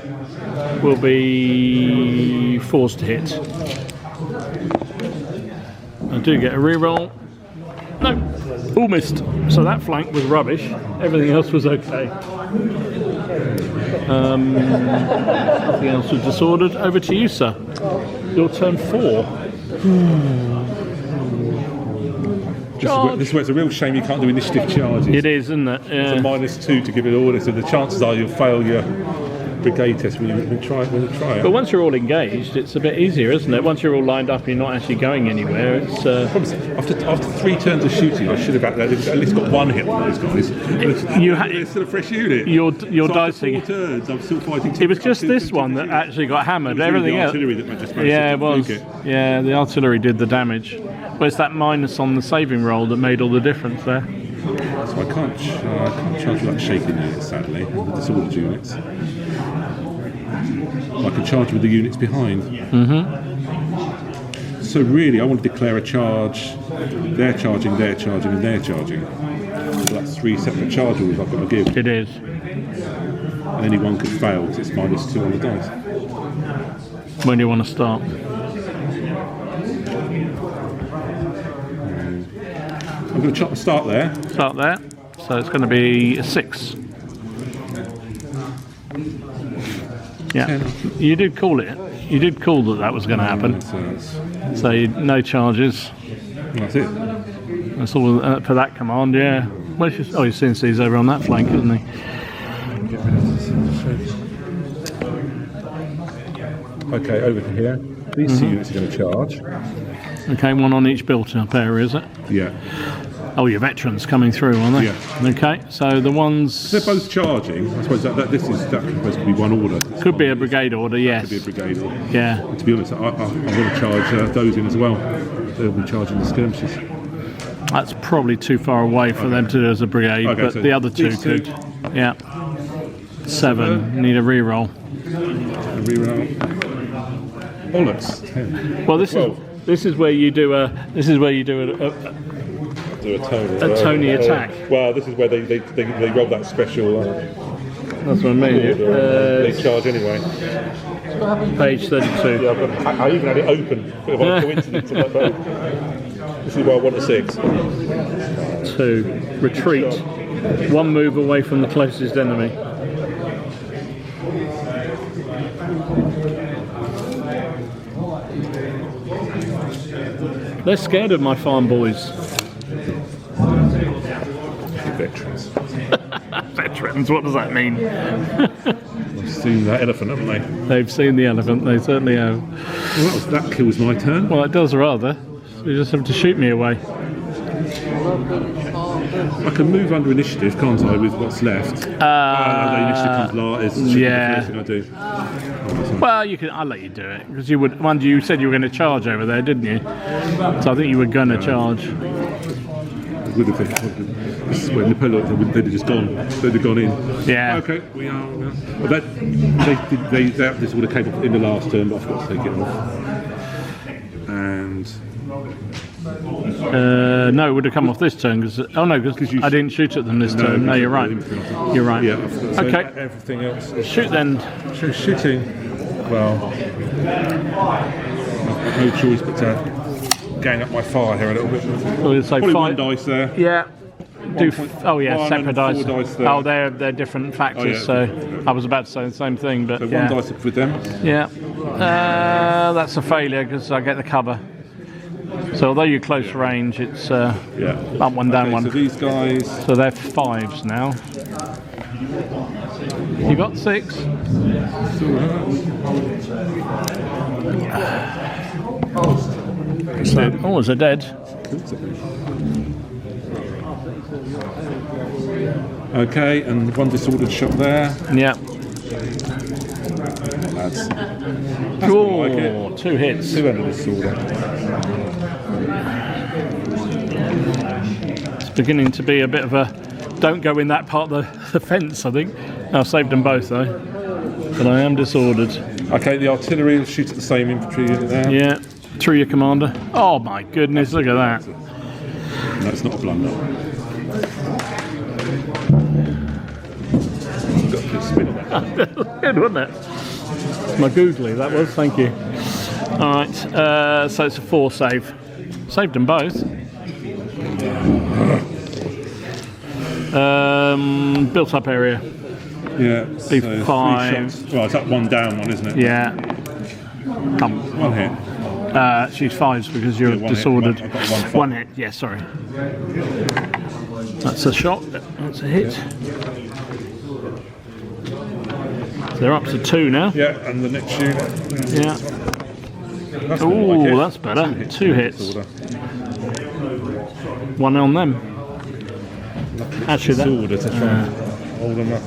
Speaker 1: Will be 4s to hit. I do get a reroll. No, all missed. So that flank was rubbish. Everything else was okay. Nothing else was disordered. Over to you, sir. Your turn 4.
Speaker 2: This is where it's a real shame you can't do initiative charges.
Speaker 1: It is, isn't it? Yeah.
Speaker 2: It's a -2 to give it order, so the chances are you'll fail your brigade test when you try it.
Speaker 1: But once you're all engaged, it's a bit easier, isn't it? Once you're all lined up, you're not actually going anywhere. It's
Speaker 2: After 3 turns of shooting, I should have at least got 1 hit on those guys. It's still a fresh unit.
Speaker 1: Your
Speaker 2: so
Speaker 1: dicing.
Speaker 2: after 4 turns, I'm still fighting.
Speaker 1: It was just this one that actually got hammered. Everything else.
Speaker 2: Artillery that just managed
Speaker 1: Yeah,
Speaker 2: to
Speaker 1: it was.
Speaker 2: fluke it.
Speaker 1: Yeah, the artillery did the damage. But it's that minus on the saving roll that made all the difference there.
Speaker 2: So I can't charge with that shaking unit, sadly, with the disordered units. I can charge with the units behind. So really, I want to declare a charge. They're charging, and they're charging. So that's 3 separate charge rules I've got to give.
Speaker 1: It is.
Speaker 2: And any one could fail because it's -2 on the dice.
Speaker 1: When do you want to start?
Speaker 2: I'm going to start there.
Speaker 1: Start there. So it's going to be a 6. Yeah, you did call it. You did call that was going to happen. So no charges.
Speaker 2: That's it.
Speaker 1: That's all for that command. Yeah. Where's your, oh, your CNC's over on that flank, isn't he?
Speaker 2: Okay, over to here. These 2 units are going to charge.
Speaker 1: Okay, 1 on each built-up area, is it?
Speaker 2: Yeah.
Speaker 1: Oh, your veterans coming through, aren't they?
Speaker 2: Yeah.
Speaker 1: Okay, so the ones...
Speaker 2: They're both charging. I suppose that supposed to be 1 order.
Speaker 1: Could be a brigade order, yes.
Speaker 2: Could be a brigade order.
Speaker 1: Yeah.
Speaker 2: But to be honest, I'm going to charge those in as well. They'll be charging the skirmishes.
Speaker 1: That's probably too far away for them to do as a brigade,
Speaker 2: Okay,
Speaker 1: but
Speaker 2: so
Speaker 1: the other 2
Speaker 2: these
Speaker 1: could.
Speaker 2: 2.
Speaker 1: Yeah. 7. Need a reroll.
Speaker 2: Reroll. Bollocks. 10.
Speaker 1: Well, this is where you do a
Speaker 2: Do a Tony.
Speaker 1: A Tony attack.
Speaker 2: Well, this is where they roll that special.
Speaker 1: That's what I mean.
Speaker 2: They charge anyway.
Speaker 1: Page 32.
Speaker 2: Yeah, I even had it open. Bit of a coincidence of that boat. This is where I want a 6.
Speaker 1: 2. Retreat. 1 move away from the closest enemy. They're scared of my farm boys.
Speaker 2: Veterans.
Speaker 1: Veterans, what does that mean?
Speaker 2: They've seen that elephant, haven't they?
Speaker 1: They've seen the elephant, they certainly have.
Speaker 2: Well, that kills my turn.
Speaker 1: Well, it does rather. You just have to shoot me away.
Speaker 2: I can move under initiative, can't I, with what's left? The initiative comes last. It's
Speaker 1: yeah.
Speaker 2: the first thing I do.
Speaker 1: Well, you can. I'll let you do it because you would. Mind you said you were going to charge over there, didn't you? So I think you were going to charge.
Speaker 2: Would have been. This is where Napoleon they'd have just gone. They'd have gone in.
Speaker 1: Yeah.
Speaker 2: Okay, we are. Well, this would have came up in the last turn, but I forgot to take it off. And
Speaker 1: no, it would have come off this turn because I didn't shoot at them this turn. No, you're right. You're right.
Speaker 2: yeah. So
Speaker 1: Okay.
Speaker 2: Everything else.
Speaker 1: Shoot then.
Speaker 2: So shooting. Well, I've no choice but to gang up my fire here a little bit.
Speaker 1: We'll say
Speaker 2: Probably
Speaker 1: 5.
Speaker 2: one dice there.
Speaker 1: Yeah.
Speaker 2: One
Speaker 1: Separate
Speaker 2: and
Speaker 1: dice.
Speaker 2: 4 dice there.
Speaker 1: Oh, they're different factors.
Speaker 2: Oh, yeah.
Speaker 1: So I was about to say the same thing, but
Speaker 2: So
Speaker 1: yeah.
Speaker 2: one dice up with them.
Speaker 1: Yeah. That's a failure because I get the cover. So although you're close range, it's up one, down one.
Speaker 2: So these guys.
Speaker 1: So they're 5s now. You got 6. Oh, is it dead?
Speaker 2: Okay, and one disordered shot there.
Speaker 1: Yeah.
Speaker 2: That's
Speaker 1: Oh,
Speaker 2: like it.
Speaker 1: 2 hits.
Speaker 2: 2 under disorder.
Speaker 1: It's beginning to be a bit of a don't go in that part of the fence, I think. I've saved them both though. But I am disordered.
Speaker 2: Okay, the artillery will shoot at the same infantry unit there.
Speaker 1: Yeah. Through your commander. Oh my goodness, look at that.
Speaker 2: No, it's not a blunder. Got a good spin on that.
Speaker 1: Good, wasn't it? My googly, that was, thank you. Alright, so it's a 4 save. Saved them both. Built up area.
Speaker 2: Yeah,
Speaker 1: Be
Speaker 2: so 3
Speaker 1: 5.
Speaker 2: shots. Well, it's up 1 down one, isn't it?
Speaker 1: Yeah. Come.
Speaker 2: 1 hit.
Speaker 1: She's 5s because you're
Speaker 2: Yeah, 1 hit.
Speaker 1: disordered.
Speaker 2: I've got 1 fight.
Speaker 1: 1 hit, yeah, sorry. That's a shot, that's a hit. So they're up to 2 now.
Speaker 2: Yeah, and the next unit.
Speaker 1: Yeah.
Speaker 2: That's more like
Speaker 1: Oh,
Speaker 2: it.
Speaker 1: that's better. 2 hits.
Speaker 2: Disorder.
Speaker 1: 1 on them. Actually,
Speaker 2: Disorder to try and hold them up.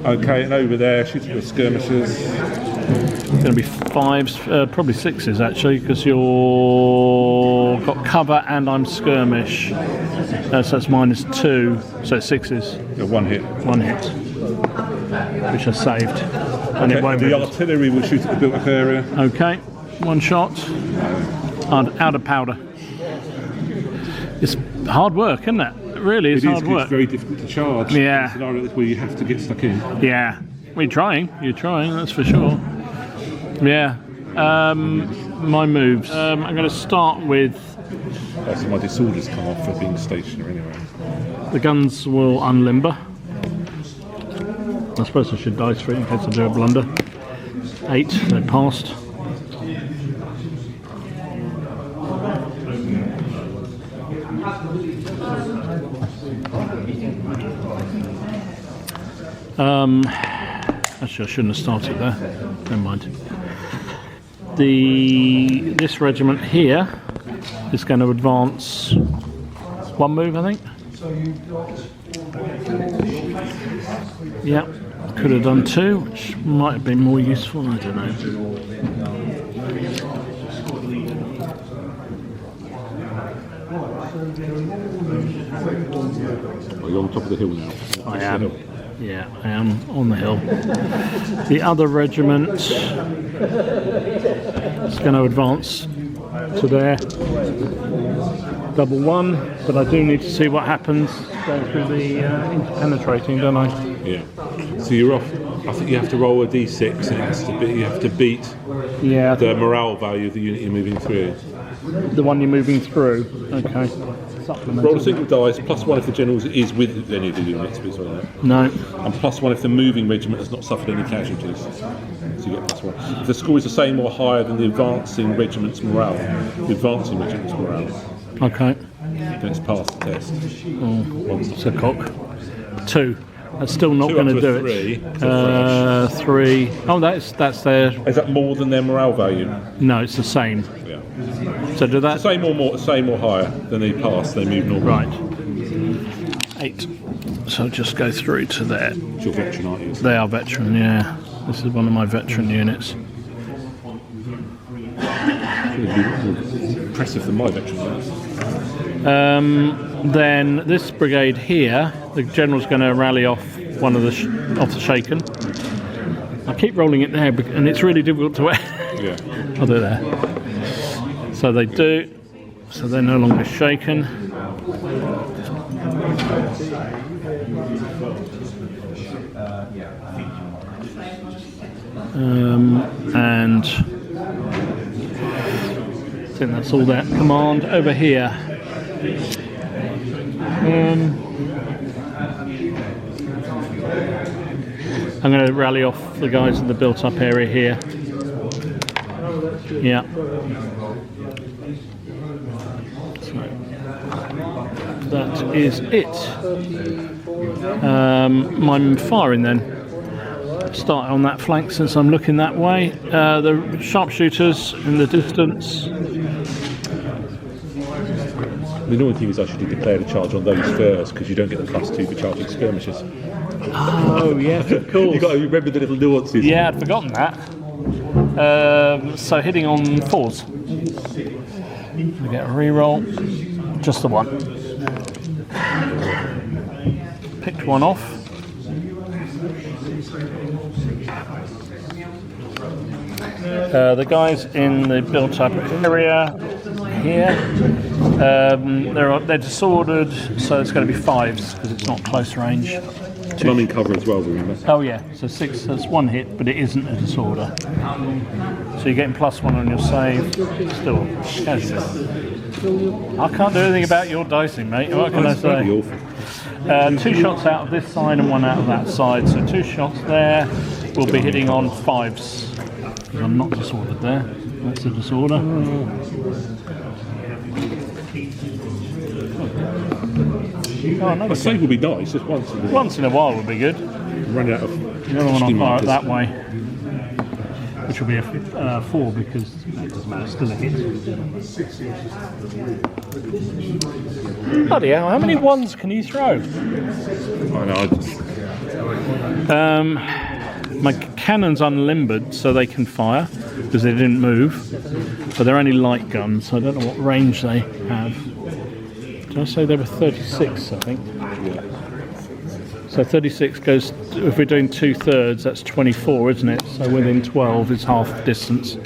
Speaker 2: Okay, and over there, shooting with skirmishers.
Speaker 1: It's going to be 5s, probably 6s actually, because you're got cover and I'm skirmish. So that's -2, so it's 6s.
Speaker 2: Yeah, 1 hit.
Speaker 1: 1 hit, which I saved. And it won't
Speaker 2: The
Speaker 1: be.
Speaker 2: artillery will shoot at the built-up area.
Speaker 1: Okay, 1 shot. Out of powder. It's hard work, isn't it? It really is hard work.
Speaker 2: It's very difficult to charge.
Speaker 1: Yeah.
Speaker 2: In a scenario like this where you have to get stuck in.
Speaker 1: Yeah, you're trying, that's for sure. Yeah, my moves. I'm going to start with
Speaker 2: So my disorders come off for being stationary anyway.
Speaker 1: the guns will unlimber. I suppose I should dice for it in case I do a blunder. 8, they passed. Actually, I shouldn't have started there. Never mind. This regiment here is going to advance 1 move, I think. Yeah, could have done 2, which might have been more useful. I don't know.
Speaker 2: Are you on top of the hill now?
Speaker 1: I am. Yeah, I am on the hill. The other regiment is going to advance to there. Double 1, but I do need to see what happens going through the interpenetrating, don't I?
Speaker 2: Yeah. So you're off. I think you have to roll a d6 and it has to be, you have to beat
Speaker 1: Yeah,
Speaker 2: the morale value of the unit you're moving through.
Speaker 1: the one you're moving through. Okay.
Speaker 2: Roll a single dice, +1 if the general is with any of the units, please, like that.
Speaker 1: No.
Speaker 2: And +1 if the moving regiment has not suffered any casualties. So you get +1. If the score is the same or higher than the advancing regiment's morale,
Speaker 1: Okay.
Speaker 2: then it's passed the test.
Speaker 1: Oh, it's a cock. 2. That's still not
Speaker 2: 2
Speaker 1: going
Speaker 2: up
Speaker 1: to
Speaker 2: to a
Speaker 1: do
Speaker 2: 3.
Speaker 1: it. 3. Oh, that's their.
Speaker 2: Is that more than their morale value?
Speaker 1: No, it's the same.
Speaker 2: Yeah.
Speaker 1: So do that.
Speaker 2: Same or higher than they pass, they move normal.
Speaker 1: Right. 8. So just go through to there.
Speaker 2: It's your veteran, aren't you?
Speaker 1: They are veteran, yeah. This is one of my veteran units.
Speaker 2: Impressive than my veteran units.
Speaker 1: Then this brigade here, the general's going to rally off one of the off the shaken. I keep rolling it there, and it's really difficult to.
Speaker 2: Yeah.
Speaker 1: I'll do it there. So they do. So they're no longer shaken. And I think that's all that command over here. I'm going to rally off the guys in the built-up area here. Yeah. So that is it. I'm firing then. Start on that flank since I'm looking that way. The sharpshooters in the distance.
Speaker 2: The annoying thing is I should have declared a charge on those first because you don't get the +2 for charging skirmishers.
Speaker 1: Oh yes, of course.
Speaker 2: You've got to remember the little nuances.
Speaker 1: Yeah, I'd forgotten that. So hitting on 4s. I get a reroll. Just the one. Picked one off. The guys in the built-up area here, they're disordered, so it's going to be 5s because it's not close range.
Speaker 2: I'm in cover as well, remember?
Speaker 1: Oh yeah, so 6, that's 1 hit, but it isn't a disorder. So you're getting +1 on your save. Still, I can't do anything about your dicing, mate. What can I say? 2 shots out of this side and 1 out of that side. So 2 shots there. We'll be hitting on 5s. Because I'm not disordered there. That's a disorder.
Speaker 2: A save would be nice, just once.
Speaker 1: Once in a while would be good.
Speaker 2: Run out of.
Speaker 1: The other one I'll fire it that way, which will be a 4 because that doesn't matter, still a hit. Bloody hell, how many 1s can you throw?
Speaker 2: I know.
Speaker 1: My cannon's unlimbered, so they can fire because they didn't move, but they're only light guns, so I don't know what range they have. Did I say they were 36, I think?
Speaker 2: Yeah.
Speaker 1: So 36 goes, if we're doing 2/3, that's 24, isn't it? So within 12 is half distance.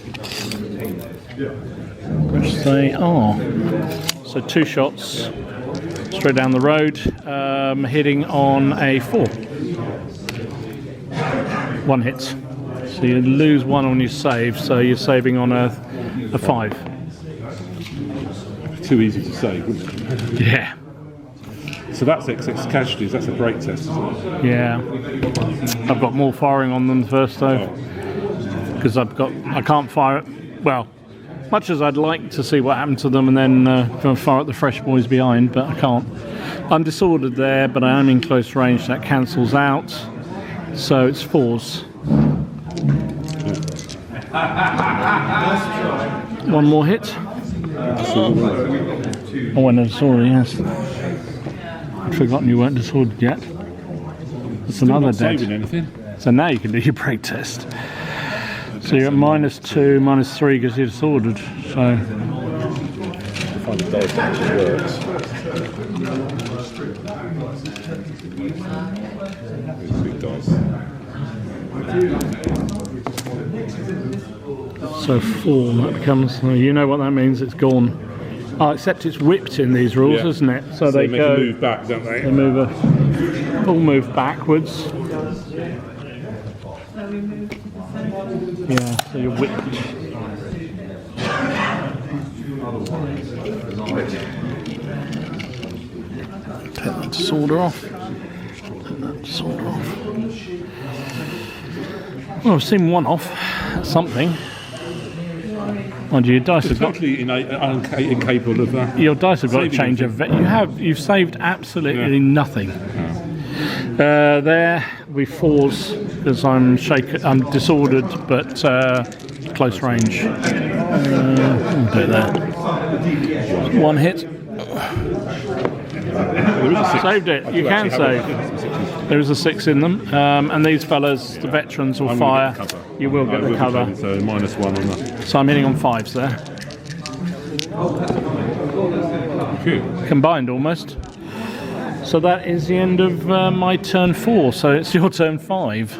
Speaker 1: Which they are. So 2 shots straight down the road, hitting on a 4. 1 hit. So you lose 1 on your save, so you're saving on a 5.
Speaker 2: Too easy to save, wouldn't it?
Speaker 1: Yeah.
Speaker 2: So that's XX casualties, that's a break test, isn't it?
Speaker 1: Yeah. I've got more firing on them first though. Because I can't fire it. Well, much as I'd like to see what happened to them and then fire at the fresh boys behind, but I can't. I'm disordered there, but I am in close range, that cancels out. So it's 4s. 1 more hit. Oh, and a disorder, yes. I'd forgotten you weren't disordered yet. That's another dead.
Speaker 2: Anything.
Speaker 1: So now you can do your break test. So you're at -2, -3 because you're disordered. So.
Speaker 2: Find the dice that actually works. Big dice.
Speaker 1: So 4, that becomes, you know what that means, it's gone. Oh, except it's whipped in these rules, isn't it? So they
Speaker 2: make
Speaker 1: go,
Speaker 2: a move back, don't they?
Speaker 1: They move a full move backwards. Yeah, so you're whipped. Take that disorder off. Take that disorder off. Well, I've seen 1 off. That's something. Mind you, your dice have got.
Speaker 2: Totally incapable of that.
Speaker 1: Your dice have got to change. You've saved absolutely nothing. There we fours because I'm disordered, but close range. Do it there. One hit. Saved it. You can save. There is a 6 in them, and these fellas, the veterans, will fire. You will get the cover.
Speaker 2: So -1 on that.
Speaker 1: So I'm hitting on 5s there.
Speaker 2: Phew.
Speaker 1: Combined almost. So that is the end of my turn 4. So it's your turn 5.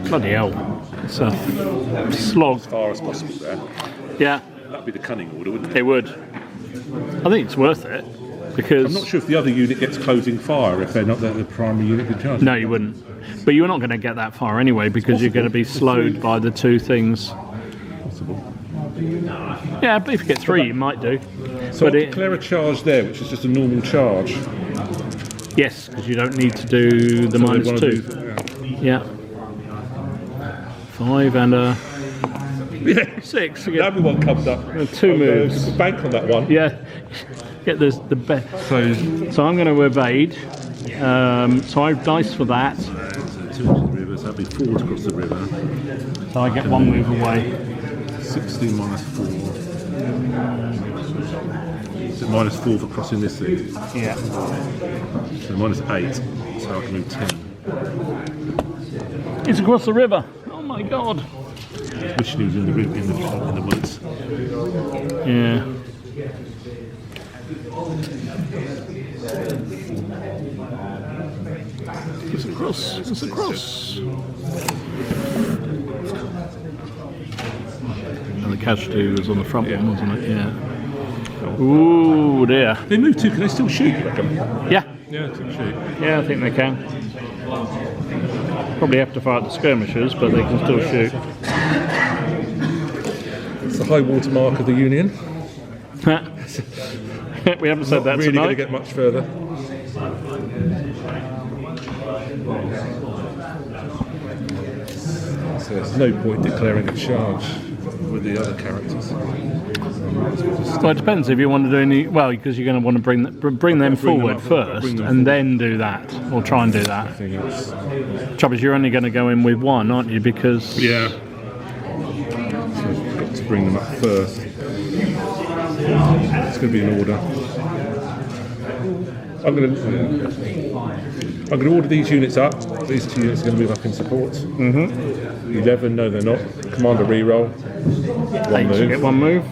Speaker 1: Bloody hell! It's a slog.
Speaker 2: As far as possible there.
Speaker 1: Yeah,
Speaker 2: That'd be the cunning order, wouldn't it?
Speaker 1: it would. I think it's worth it because
Speaker 2: I'm not sure if the other unit gets closing fire if they're not the primary unit in charge.
Speaker 1: no, you wouldn't. But you're not going to get that far anyway because you're going to be slowed by the 2 things.
Speaker 2: Possible.
Speaker 1: Yeah, but if you get 3, you might do.
Speaker 2: So
Speaker 1: But
Speaker 2: I'll declare a charge there, which is just a normal charge.
Speaker 1: Yes, because you don't need to do the
Speaker 2: One of
Speaker 1: -2.
Speaker 2: these, yeah.
Speaker 1: Yeah. 5 and a
Speaker 2: Yeah.
Speaker 1: 6. You get,
Speaker 2: Everyone comes up.
Speaker 1: 2 moves.
Speaker 2: Bank on that one.
Speaker 1: Yeah. Get the best. So I'm going to evade. So I've dice for that.
Speaker 2: 2 into the river, so that'd be 4 to cross the river.
Speaker 1: So I get 1 move away.
Speaker 2: 16 -4. So -4 for crossing this thing.
Speaker 1: Yeah.
Speaker 2: So -8. So I can move 10.
Speaker 1: It's across the river. Oh my god.
Speaker 2: Which news in the woods.
Speaker 1: Yeah. It's across. It's across. And the casualty was on the front one, wasn't it? Yeah. Ooh, dear.
Speaker 2: They move too, can they still shoot? I reckon?
Speaker 1: Yeah.
Speaker 2: Yeah, still shoot.
Speaker 1: Yeah, I think they can. Probably have to fight the skirmishers, but they can still shoot.
Speaker 2: It's the high water mark of the Union.
Speaker 1: We haven't said that
Speaker 2: Really going to
Speaker 1: tonight.
Speaker 2: get much further. So there's no point declaring a charge with the other characters.
Speaker 1: Well, it depends if you want to do any. Well, because you're going to want to bring them
Speaker 2: Bring them
Speaker 1: forward
Speaker 2: up,
Speaker 1: first,
Speaker 2: bring them
Speaker 1: and
Speaker 2: forward.
Speaker 1: then do that, or try and do that.
Speaker 2: Anything else?
Speaker 1: Trouble is, you're only going to go in with 1, aren't you? Because
Speaker 2: Yeah. So I've got to bring them up first. It's going to be an order. I'm going to order these units up. These 2 units are going to move up in support. 11, no they're not. Commander reroll. 1
Speaker 1: 8 to get
Speaker 2: move.
Speaker 1: 1 move.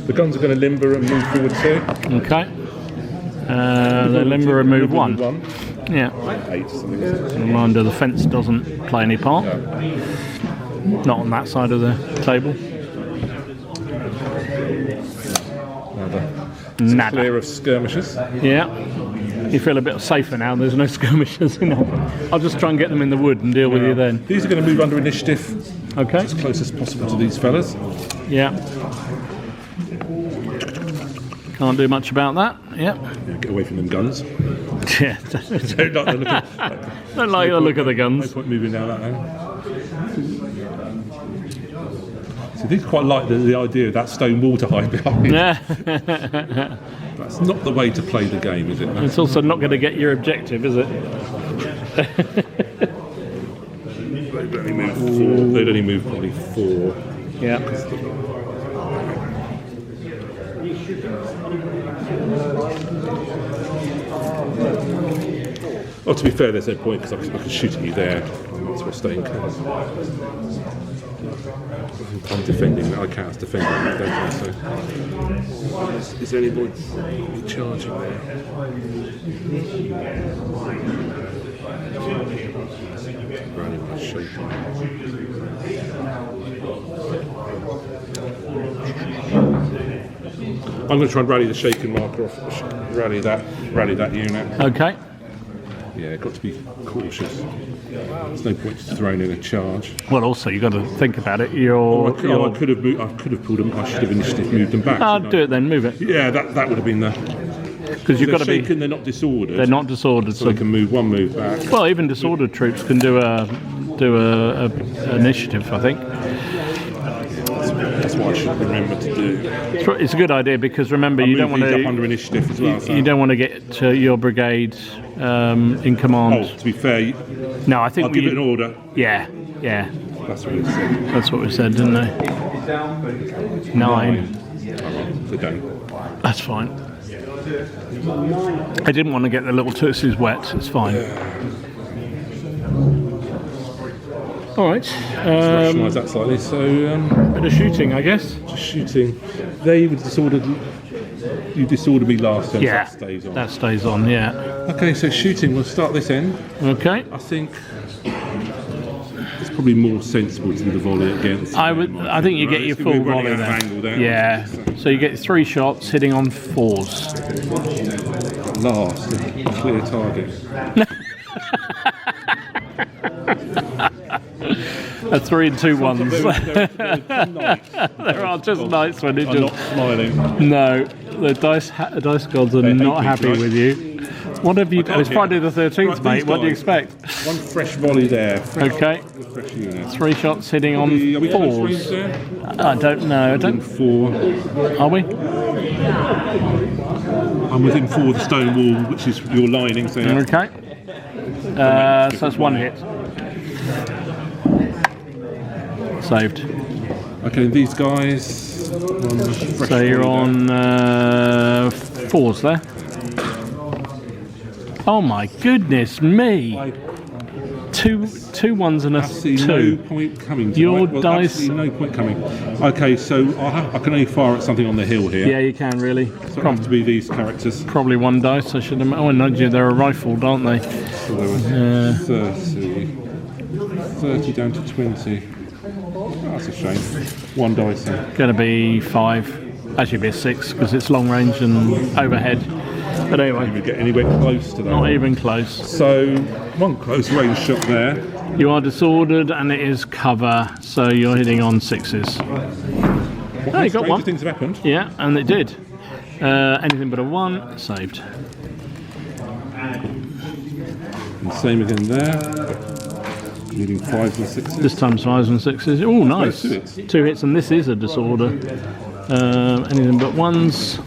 Speaker 2: The guns are going to limber and move forward too.
Speaker 1: Okay. The limber and move 1.
Speaker 2: 1.
Speaker 1: Yeah.
Speaker 2: 8. Something.
Speaker 1: Reminder: the fence doesn't play any part. Not on that side of the table. Nada.
Speaker 2: Clear of skirmishers.
Speaker 1: Yeah. You feel a bit safer now. There's no skirmishers in it. I'll just try and get them in the wood and deal with you then.
Speaker 2: These are going to move under initiative
Speaker 1: Okay.
Speaker 2: as close as possible to these fellas.
Speaker 1: Yeah. Can't do much about that. Yep.
Speaker 2: Yeah, get away from them guns.
Speaker 1: Yeah.
Speaker 2: Don't like the look of,
Speaker 1: Don't like the look of the
Speaker 2: no
Speaker 1: guns.
Speaker 2: point moving down that lane. So these quite like the idea of that stone wall to hide behind.
Speaker 1: Yeah.
Speaker 2: That's not the way to play the game, is it?
Speaker 1: It's also not going to get your objective, is it?
Speaker 2: They'd only move 4. They'd only move probably 4.
Speaker 1: Yeah.
Speaker 2: Oh, to be fair, there's no point because I can shoot at you there. That's what staying comes. I'm defending. I can't defend, don't I? So, is there any point charging there? Running my shape. I'm going to try and rally the shaken marker off. Rally that unit.
Speaker 1: Okay.
Speaker 2: Yeah, got to be cautious. There's no point just throwing in a charge.
Speaker 1: Well, also you've got to think about it.
Speaker 2: I
Speaker 1: You're
Speaker 2: could have pulled them. I should have initiative moved them back.
Speaker 1: I'll
Speaker 2: shouldn't
Speaker 1: do
Speaker 2: I?
Speaker 1: it then. Move it.
Speaker 2: Yeah, that would have been the
Speaker 1: because you've got to be.
Speaker 2: shaken, they're not disordered.
Speaker 1: They're not disordered,
Speaker 2: So they can move one move back.
Speaker 1: well, even disordered troops can do a initiative, I think.
Speaker 2: That's what I should remember to do.
Speaker 1: It's a good idea because remember you don't want
Speaker 2: Move these up
Speaker 1: to.
Speaker 2: under initiative as well. So.
Speaker 1: You don't want to get your brigade in command.
Speaker 2: Oh, to be fair,
Speaker 1: No, I think
Speaker 2: I'll give it an order.
Speaker 1: Yeah.
Speaker 2: That's what it said.
Speaker 1: That's what we said, didn't they? 9.
Speaker 2: They don't.
Speaker 1: That's fine. I didn't want to get the little tootsies wet. It's fine. All right.
Speaker 2: Rationalise that slightly. So,
Speaker 1: Bit of shooting, I guess.
Speaker 2: just shooting. They were disordered. You disordered me last time.
Speaker 1: Yeah.
Speaker 2: So that stays on.
Speaker 1: That stays on. Yeah.
Speaker 2: Okay, so shooting. We'll start this end.
Speaker 1: Okay.
Speaker 2: I think it's probably more sensible to do the volley against.
Speaker 1: I think you get your full volley there.
Speaker 2: Angle there.
Speaker 1: Yeah. So you get 3 shots hitting on 4s.
Speaker 2: At last, a clear target.
Speaker 1: A 3 and 2 ones.
Speaker 2: There
Speaker 1: There are just nights when it
Speaker 2: I'm not
Speaker 1: just.
Speaker 2: smiling.
Speaker 1: No, the dice gods are
Speaker 2: hate
Speaker 1: not
Speaker 2: me,
Speaker 1: happy
Speaker 2: right?
Speaker 1: with you. What have you done? It's Friday the 13th,
Speaker 2: Right,
Speaker 1: mate.
Speaker 2: these
Speaker 1: What do you
Speaker 2: guys.
Speaker 1: expect?
Speaker 2: One fresh volley there.
Speaker 1: Okay.
Speaker 2: Fresh unit.
Speaker 1: 3 shots hitting on
Speaker 2: Are we close range
Speaker 1: 4s.
Speaker 2: there?
Speaker 1: I don't know. I don't.
Speaker 2: 4.
Speaker 1: Are we?
Speaker 2: I'm within 4 of the stone wall, which is your lining. So
Speaker 1: Okay. So that's 1 hit. Saved.
Speaker 2: okay, these guys. One fresh
Speaker 1: So you're
Speaker 2: volley
Speaker 1: on 4s there. Oh my goodness me!
Speaker 2: there.
Speaker 1: Two 1s and a
Speaker 2: Absolutely
Speaker 1: 2.
Speaker 2: no point coming. To
Speaker 1: Your
Speaker 2: well,
Speaker 1: dice-
Speaker 2: absolutely no point coming. Okay, so I can only fire at something on the hill here.
Speaker 1: Yeah, you can really.
Speaker 2: So it have to be these characters.
Speaker 1: Probably 1 dice. I should have. Oh, no, they're a rifled, aren't they?
Speaker 2: So there were 30 down to 20. Oh, that's a shame. 1 dice then.
Speaker 1: Going to be 5. Actually, be a 6 because it's long range and overhead. But anyway,
Speaker 2: We get anywhere close to that.
Speaker 1: not even close.
Speaker 2: So 1 close range shot there.
Speaker 1: You are disordered and it is cover, so you're hitting on 6s. Oh, you got
Speaker 2: Stranger
Speaker 1: 1.
Speaker 2: things have happened.
Speaker 1: Yeah, and it did. Anything but a 1, saved.
Speaker 2: And same again there. Needing 5s and 6s.
Speaker 1: This time 5s and 6s. Oh, nice.
Speaker 2: 2 hits.
Speaker 1: 2 hits, and this is a disorder. Anything but 1s.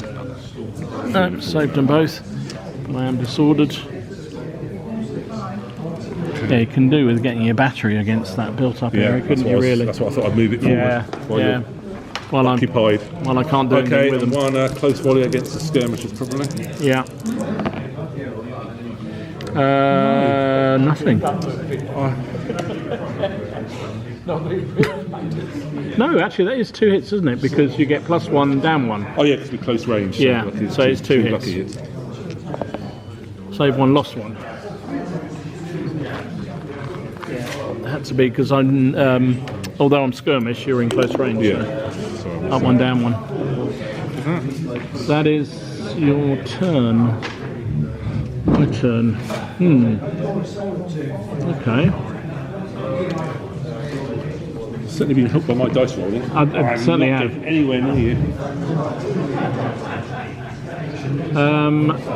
Speaker 1: No, saved them both. But I am disordered. Yeah, you can do with getting your battery against that built-up area, couldn't you? Really?
Speaker 2: That's what I thought. I'd move it forward.
Speaker 1: Yeah.
Speaker 2: while
Speaker 1: Yeah.
Speaker 2: you're
Speaker 1: Well,
Speaker 2: occupied.
Speaker 1: I can't do
Speaker 2: Okay,
Speaker 1: anything with
Speaker 2: and
Speaker 1: them.
Speaker 2: 1 close volley against the skirmishers, probably.
Speaker 1: Yeah. Nothing. No, actually, that is 2 hits, isn't it? Because you get +1, down 1.
Speaker 2: Oh yeah, because we're close range.
Speaker 1: Yeah,
Speaker 2: lucky,
Speaker 1: so it's 2 hits.
Speaker 2: lucky hits.
Speaker 1: Save 1, lost 1. It had to be because I'm, although I'm skirmish, you're in close range.
Speaker 2: Yeah.
Speaker 1: So.
Speaker 2: Sorry,
Speaker 1: Up 1, down 1. That is your turn. My turn. Okay.
Speaker 2: certainly been helped by my dice rolling.
Speaker 1: I certainly
Speaker 2: not
Speaker 1: have.
Speaker 2: getting anywhere near you.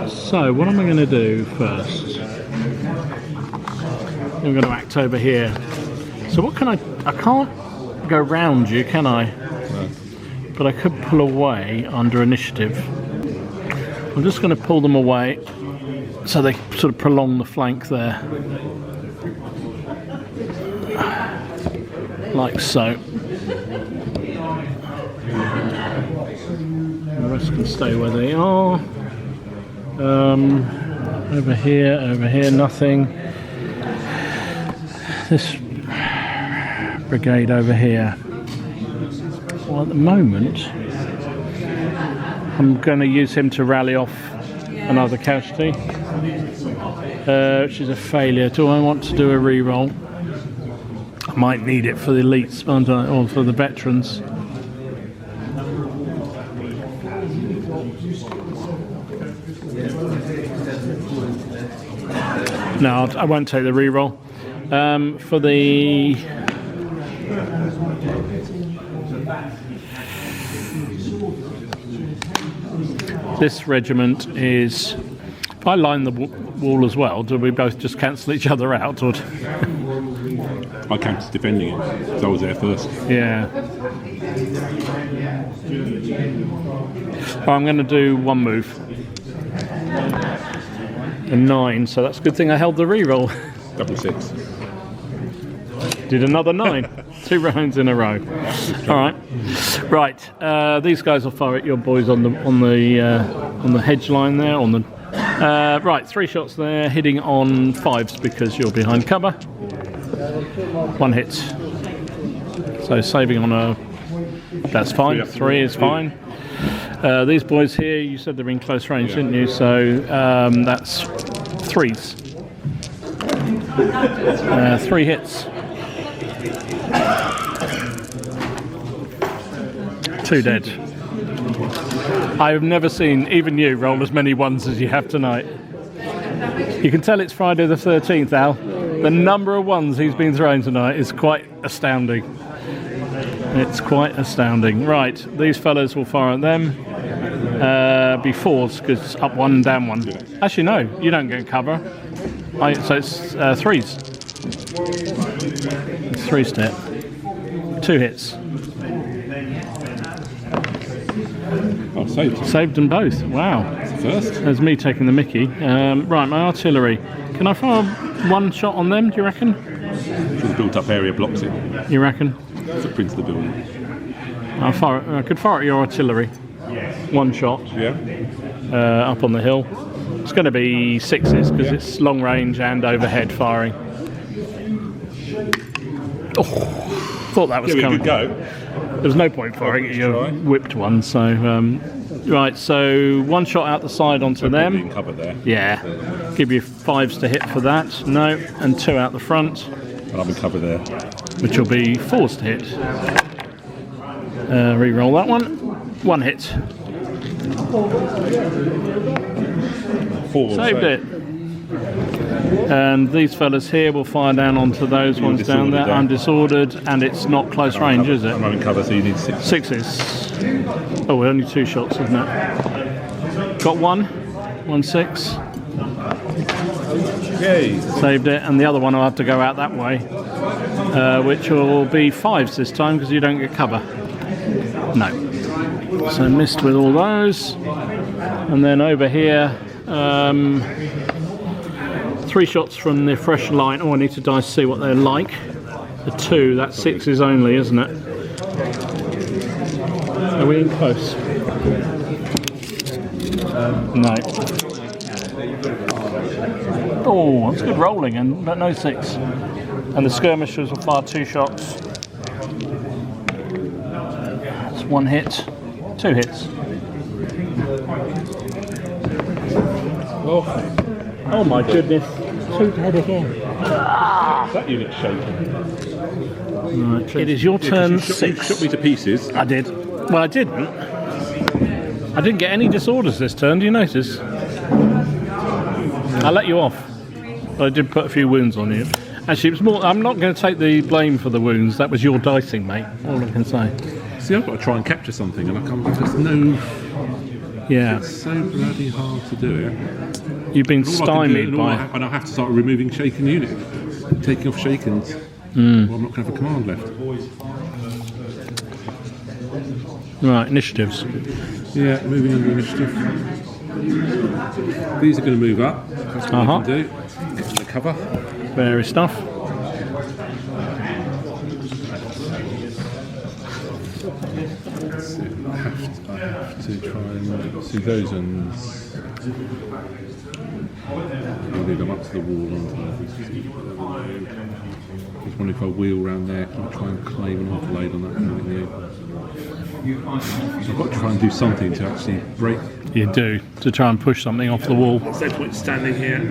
Speaker 1: So what am I going to do first? I'm going to act over here. So what can I can't go round you, can I?
Speaker 2: No.
Speaker 1: But I could pull away under initiative. I'm just going to pull them away so they sort of prolong the flank there. Like so. The rest can stay where they are. Over here, nothing. This brigade over here. Well, at the moment, I'm going to use him to rally off another casualty, which is a failure. Do I want to do a re-roll? I might need it for the elites, or for the veterans. No, I won't take the re-roll. For the This regiment is. If I line the wall as well, do we both just cancel each other out? Or
Speaker 2: I counted defending it, so I was there first.
Speaker 1: yeah. I'm going to do one move. A 9, so that's a good thing I held the reroll.
Speaker 2: Double 6.
Speaker 1: Did another 9. 2 rounds in a row. All right, right. These guys will fire at your boys on the hedge line there. On the right, 3 shots there, hitting on 5s because you're behind cover. 1 hit. So saving on a. That's fine. 3 is fine. These boys here, you said they're in close range, didn't you? So that's 3s. 3 hits. 2 dead. I have never seen even you roll as many 1s as you have tonight. You can tell it's Friday the 13th, Al. The number of 1s he's been throwing tonight is quite astounding. It's quite astounding. Right, these fellas will fire at them. Be 4s because up 1, down 1. Actually, no, you don't get cover. So it's 3s. It's 3 step. 2 hits.
Speaker 2: Oh, saved.
Speaker 1: Saved them both. Wow.
Speaker 2: First.
Speaker 1: There's me taking the mickey. Right, my artillery. Can I fire 1 shot on them, do you reckon?
Speaker 2: The built-up area blocks it.
Speaker 1: You reckon?
Speaker 2: Footprint of the building.
Speaker 1: I could fire at your artillery. 1 shot.
Speaker 2: Yeah.
Speaker 1: Up on the hill. It's going to be 6s because it's long range and overhead firing. Oh, thought that was coming.
Speaker 2: Good go.
Speaker 1: There's no point firing at your whipped one. So right, so 1 shot out the side onto them.
Speaker 2: In cover there.
Speaker 1: Yeah. Give you 5s to hit for that. No, and 2 out the front.
Speaker 2: And I'm in cover there.
Speaker 1: Which will be 4s to hit. Re-roll that one. 1 hit.
Speaker 2: 4.
Speaker 1: Saved it. And these fellas here will fire down onto those ones down there. I'm disordered, and it's not close range, is it?
Speaker 2: I'm in cover, so you need 6.
Speaker 1: 6s. Oh, only 2 shots, isn't it? Got 1. 1 6.
Speaker 2: Yay.
Speaker 1: Saved it, and the other one will have to go out that way, which will be 5s this time because you don't get cover. No. So missed with all those. And then over here, 3 shots from the fresh line. Oh, I need to dice see what they're like. A 2, that's 6s only, isn't it? Are we in close? No. Oh, that's good rolling, but no 6. And the skirmishers will fire 2 shots. That's 1 hit, 2 hits. Oh my goodness. 2 dead again.
Speaker 2: That unit's shaking.
Speaker 1: Right, it is your turn.
Speaker 2: You
Speaker 1: 6.
Speaker 2: shot me to pieces.
Speaker 1: I did. Well, I didn't. I didn't get any disorders this turn, do you notice? I let you off. But I did put a few wounds on you. Actually, it was more. I'm not going to take the blame for the wounds. That was your dicing, mate. All I can say.
Speaker 2: See, I've got to try and capture something, and I can't. There's no.
Speaker 1: Yeah.
Speaker 2: It's so bloody hard to do it.
Speaker 1: You've been stymied by.
Speaker 2: And I have to start removing shaken unit, taking off shakens. Well, I'm not going to have a command left.
Speaker 1: Right, initiatives.
Speaker 2: Yeah, moving under initiative. These are going to move up. That's what I can do. Get to the cover.
Speaker 1: Various stuff.
Speaker 2: I have to try and see those ones. I'll leave them up to the wall. Just wondering if I wheel round there, can I try and claim an overlaid on that? So I've got to try and do something to actually break.
Speaker 1: You do, to try and push something off the wall.
Speaker 2: There's no point standing here.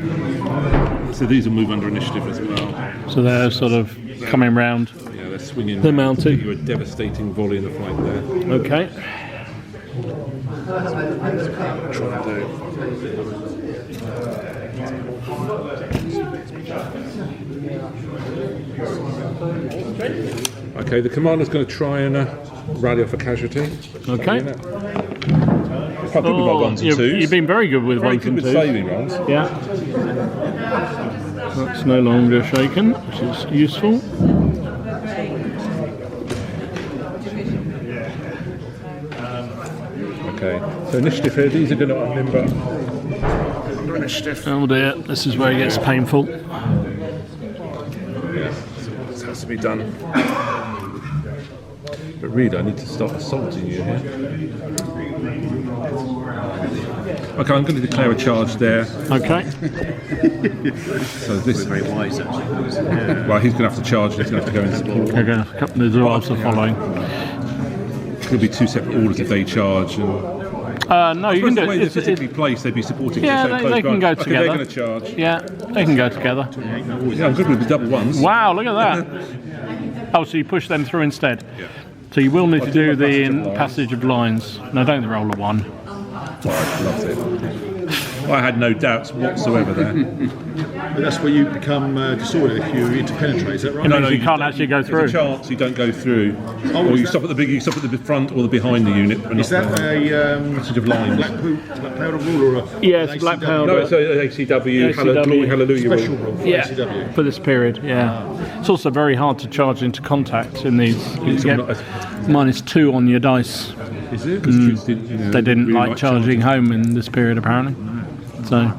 Speaker 2: So these will move under initiative as well.
Speaker 1: So they're sort of coming round.
Speaker 2: Yeah, they're swinging.
Speaker 1: They're mounting.
Speaker 2: You're a devastating volley in the flank there.
Speaker 1: Okay.
Speaker 2: Try and do. Okay, the commander's going to try and rally off a casualty.
Speaker 1: Okay.
Speaker 2: He's quite good with my ones and twos.
Speaker 1: You've been very good with
Speaker 2: very
Speaker 1: ones
Speaker 2: good
Speaker 1: and
Speaker 2: with
Speaker 1: twos.
Speaker 2: saving rolls.
Speaker 1: Yeah. That's no longer shaken, which is useful.
Speaker 2: Okay, so initiative here, these are going to unlimber under initiative.
Speaker 1: Oh dear, this is where it gets painful.
Speaker 2: Yeah, so this has to be done. But really, I need to start assaulting you here. Okay, I'm going to declare a charge there.
Speaker 1: Okay.
Speaker 2: So this.
Speaker 4: Very wise, actually.
Speaker 2: Well, he's going to have to charge. He's going to have to go in support.
Speaker 1: Okay, a couple of dwarves are following.
Speaker 2: It'll be two separate orders if they charge. And
Speaker 1: No, you can do
Speaker 2: the way
Speaker 1: it.
Speaker 2: they're physically placed, they'd be supporting.
Speaker 1: Yeah,
Speaker 2: so
Speaker 1: they can go
Speaker 2: okay,
Speaker 1: together.
Speaker 2: They're going to charge.
Speaker 1: Yeah, they can go together.
Speaker 2: Yeah, I'm good with the double ones.
Speaker 1: Wow, look at that. Oh, so you push them through instead.
Speaker 2: Yeah.
Speaker 1: So you will need to do the
Speaker 2: passage of lines.
Speaker 1: passage of lines. No, don't roll a 1.
Speaker 2: Oh, I loved it. I had no doubts whatsoever there.
Speaker 4: But that's where you become disordered if you interpenetrate, is that right?
Speaker 1: It means you can't actually go through.
Speaker 2: There's a chance you don't go through,
Speaker 4: Oh,
Speaker 2: or
Speaker 4: is
Speaker 2: you
Speaker 4: that-
Speaker 2: stop at the front or the behind the unit. But
Speaker 4: Is
Speaker 2: not
Speaker 4: that
Speaker 2: the
Speaker 4: a
Speaker 2: passage of lines?
Speaker 4: black powder rule or a
Speaker 1: Yeah, it's
Speaker 4: an
Speaker 1: black
Speaker 4: ACW?
Speaker 1: powder.
Speaker 2: No, it's a ACW,
Speaker 1: ACW.
Speaker 2: Hallelujah
Speaker 4: Special
Speaker 2: rule.
Speaker 4: rule for
Speaker 1: Yeah,
Speaker 4: ACW.
Speaker 1: for this period, yeah. It's also very hard to charge into contact in these. You
Speaker 2: It's
Speaker 1: get
Speaker 2: not-
Speaker 1: -2 on your dice.
Speaker 2: Is it? 'Cause Jews didn't,
Speaker 1: They didn't
Speaker 2: really
Speaker 1: like charging home in this period, apparently. So,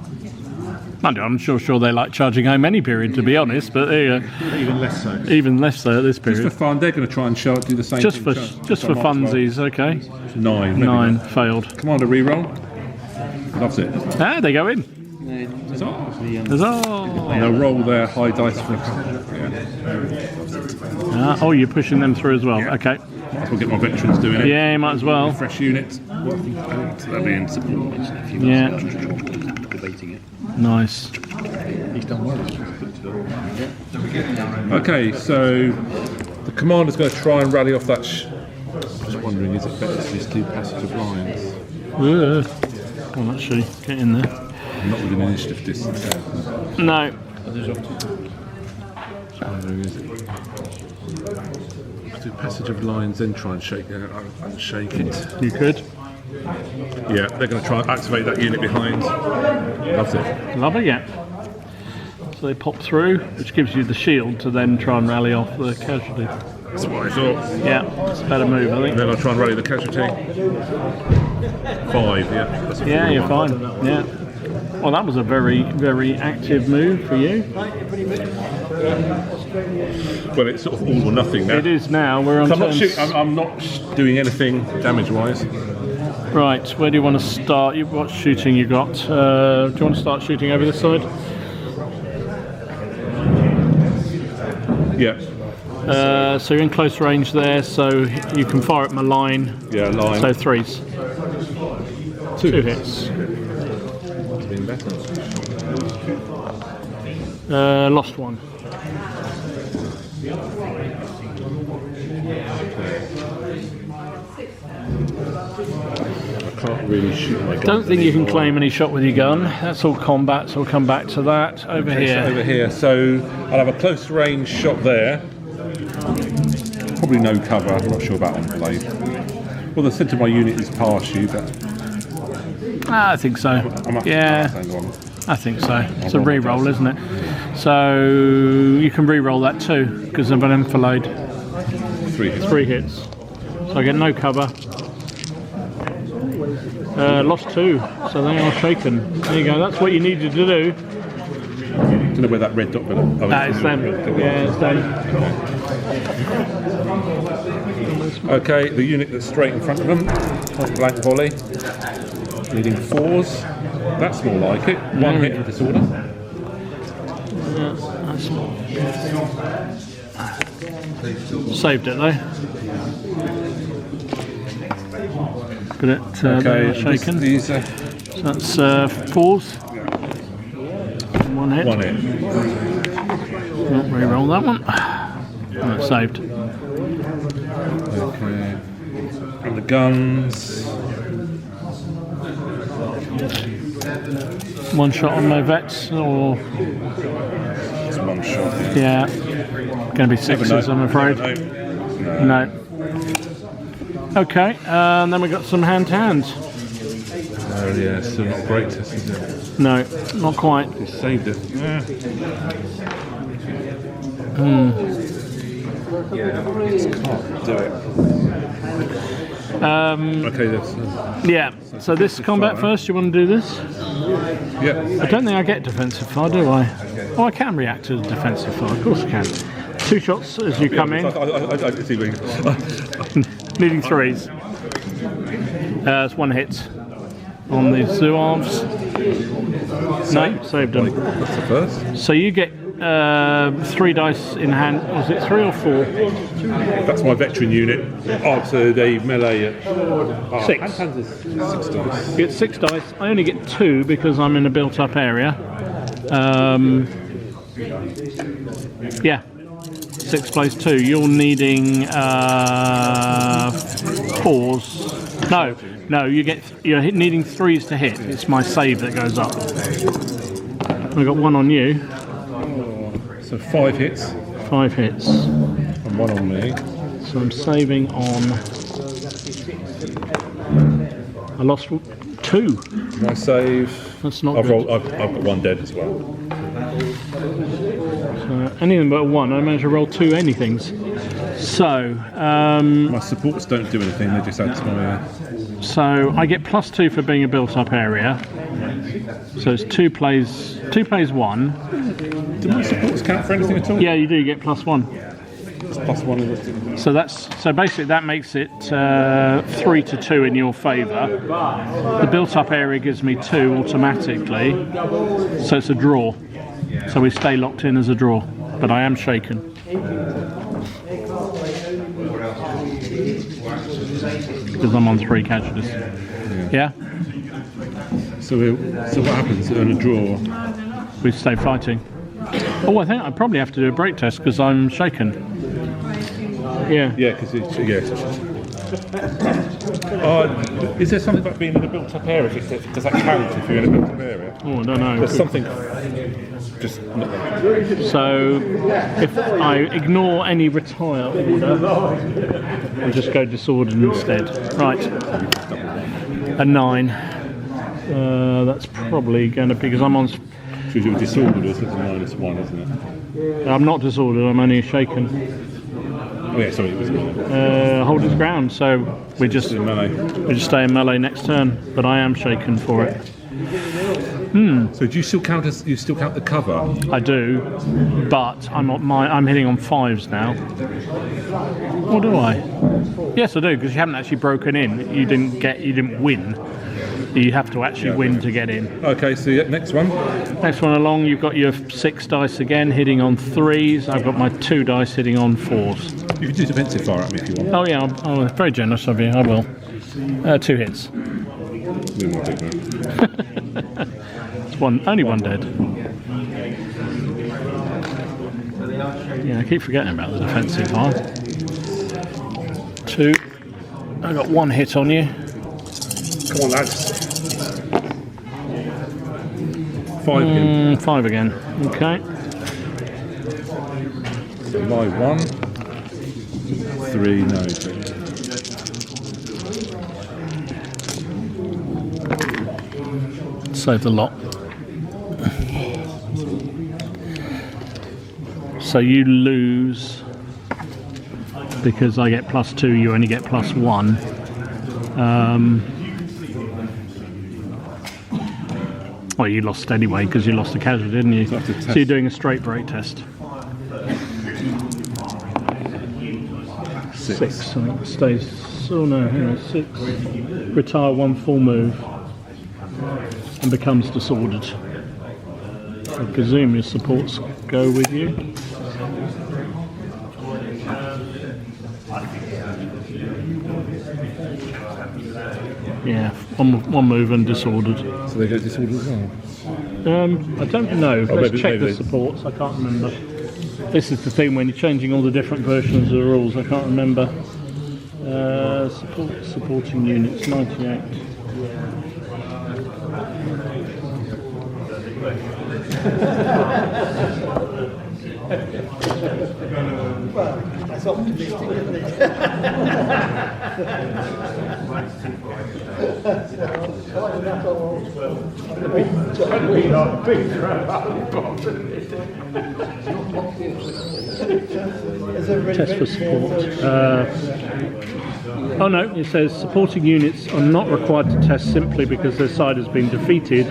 Speaker 1: I'm sure they like charging home any period, to be honest. But there you go.
Speaker 4: Even less so.
Speaker 1: Even less so at this
Speaker 2: Just for
Speaker 1: period.
Speaker 2: fun, they're going to try and do the same
Speaker 1: Just
Speaker 2: thing.
Speaker 1: for funsies, okay.
Speaker 2: 9. maybe
Speaker 1: 9
Speaker 2: not.
Speaker 1: failed.
Speaker 2: Commander reroll. Loves it.
Speaker 1: Ah, they go in.
Speaker 2: So,
Speaker 1: Huzzah!
Speaker 2: and they'll roll their high dice for a couple. Yeah.
Speaker 1: Oh, you're pushing them through as well.
Speaker 2: Yeah.
Speaker 1: Okay.
Speaker 2: Might as well get my veterans doing it.
Speaker 1: Yeah, you might as well.
Speaker 2: Fresh units. So they'll be in support.
Speaker 1: Yeah.
Speaker 4: Debating it.
Speaker 1: Nice.
Speaker 4: He's done well.
Speaker 2: Okay, so the commander's going to try and rally off that. Just wondering, is it better to just do passage of lines?
Speaker 1: Well, actually, get in there.
Speaker 2: Not within initiative distance.
Speaker 1: No.
Speaker 2: Do passage of lines, then try and shake it. Unshake it.
Speaker 1: You could.
Speaker 2: Yeah, they're going to try and activate that unit behind. Loves it.
Speaker 1: Love it, yeah. So they pop through, which gives you the shield to then try and rally off the casualty.
Speaker 2: That's what I thought.
Speaker 1: Yeah, it's a better move, I
Speaker 2: And
Speaker 1: think.
Speaker 2: then I'll try and rally the casualty. 5, yeah. That's a
Speaker 1: Yeah,
Speaker 2: 4
Speaker 1: you're
Speaker 2: one.
Speaker 1: fine. Yeah. Well, that was a very, very active move for you.
Speaker 2: Well, it's sort of all or nothing now.
Speaker 1: It is now. We're on
Speaker 2: I'm not,
Speaker 1: turn
Speaker 2: I'm not doing anything damage-wise.
Speaker 1: Right, where do you want to start? What shooting you got? Do you want to start shooting over this side?
Speaker 2: Yeah.
Speaker 1: So you're in close range there, so you can fire at my line.
Speaker 2: Yeah, line.
Speaker 1: So 3s. 2 hits.
Speaker 2: Been better.
Speaker 1: Lost 1.
Speaker 2: I can't really shoot my gun.
Speaker 1: Don't think you can claim any shot with your gun. That's all combat, so we'll come back to that. Over here.
Speaker 2: Over here, so I'll have a close range shot there. Probably no cover, I'm not sure about on blade. Well, the centre of my unit is past you, but
Speaker 1: I think so.
Speaker 2: I'm up
Speaker 1: Yeah,
Speaker 2: to hang on.
Speaker 1: I think so. It's a re-roll, isn't it? So you can re-roll that too, because of an enfilade.
Speaker 2: 3 hits.
Speaker 1: 3 hits. So I get no cover. Lost 2, so they are shaken. There you go, that's what you needed to do.
Speaker 2: Don't know where that red dot belongs. Oh,
Speaker 1: That is them. Yeah, it's them.
Speaker 2: Okay, the unit that's straight in front of them, point blank volley, leading 4s. That's more like it. 1 hit for disorder.
Speaker 1: Yeah, that's... Saved it though. But it they're shaken.
Speaker 2: These are
Speaker 1: So that's 4s. 1 hit.
Speaker 2: 1 hit.
Speaker 1: Re-roll that one. Oh, it's saved.
Speaker 2: Okay. And the guns.
Speaker 1: 1 shot on my vets, or
Speaker 2: It's 1 shot.
Speaker 1: yeah, going to be 6s, I'm afraid. No. Okay, and then we got some hand-to-hands.
Speaker 2: Yeah, still not a great test, is it?
Speaker 1: No, not quite.
Speaker 2: You saved it. Yeah. Can't do it. Okay, that's.
Speaker 1: Yeah, so this combat first, you want to do this?
Speaker 2: Yeah.
Speaker 1: I don't think I get defensive fire, do I? Oh, I can react to the defensive fire, of course I can. 2 shots as you come in,
Speaker 2: I see what you
Speaker 1: needing 3s. It's 1 hit on the Zouaves. No, saved them.
Speaker 2: That's the first.
Speaker 1: So you get 3 dice in hand. Was it 3 or 4?
Speaker 2: That's my veteran unit. Oh, so they melee at
Speaker 1: 6.
Speaker 2: 6 dice.
Speaker 1: You get 6 dice. I only get 2 because I'm in a built-up area. Yeah, 6 plays 2. You're needing 4s. No, you're needing 3s to hit. It's my save that goes up. I got 1 on you.
Speaker 2: So 5 hits.
Speaker 1: 5 hits.
Speaker 2: And 1 on me.
Speaker 1: So I'm saving on. I lost 2.
Speaker 2: My save.
Speaker 1: That's not
Speaker 2: I've
Speaker 1: good.
Speaker 2: got 1 dead as well.
Speaker 1: So anything but a 1. I managed to roll 2 anythings. So.
Speaker 2: My supports don't do anything. They just add to my.
Speaker 1: So I get +2 for being a built-up area. So it's 2 plays 1.
Speaker 2: Do my supports count for anything at all?
Speaker 1: Yeah, you do get +1.
Speaker 2: It's +1 of it.
Speaker 1: So basically that makes it 3-2 in your favour. The built-up area gives me 2 automatically, so it's a draw. So we stay locked in as a draw, but I am shaken. Because I'm on 3 casualties. Yeah?
Speaker 2: So what happens in a draw?
Speaker 1: We stay fighting. Oh, I think I probably have to do a break test because I'm shaken. Yeah.
Speaker 2: Yeah, because is there something about being in a built-up area? Does that count if you're in a built-up area?
Speaker 1: Oh, I don't know.
Speaker 2: There's something. Just not there.
Speaker 1: So if I ignore any retire order, I'll just go disordered instead. Right. A 9. That's probably going to be because I'm on.
Speaker 2: Because you're disordered, it's a -1, isn't it?
Speaker 1: I'm not disordered. I'm only shaken.
Speaker 2: Oh yeah, sorry, it was
Speaker 1: Hold its ground. So we just stay in melee next turn. But I am shaken for it.
Speaker 2: So do you still count the cover?
Speaker 1: I do, but I'm hitting on 5s now. Or do I? Yes, I do, because you haven't actually broken in. You didn't win. You have to actually win to get in.
Speaker 2: Okay, so yeah, next one.
Speaker 1: Next one along, you've got your 6 dice again, hitting on 3s. I've got my 2 dice hitting on 4s.
Speaker 2: You can do defensive fire at me if you want.
Speaker 1: Oh yeah, I'm very generous of you. I will. 2 hits. It's only 1 dead. Yeah, I keep forgetting about the defensive fire. 2. I got 1 hit on you.
Speaker 2: Come on, lads. 5 again.
Speaker 1: 5 again. Okay.
Speaker 2: My 1. 3, no.
Speaker 1: Save the lot. So you lose because I get +2. You only get +1. Well, you lost anyway because you lost a casualty, didn't you? So you're doing a straight break test. 6. So it stays. Oh no, hang on, 6. Retire 1 full move and becomes disordered. I presume your supports go with you. Yeah, one move and disordered.
Speaker 2: So they go disordered as well?
Speaker 1: I don't know. Let's check the
Speaker 2: maybe.
Speaker 1: supports. I can't remember. This is the thing when you're changing all the different versions of the rules. I can't remember. Supporting units 98.
Speaker 3: That's optimistic, isn't it?
Speaker 1: Test for support. Oh no, it says supporting units are not required to test simply because their side has been defeated.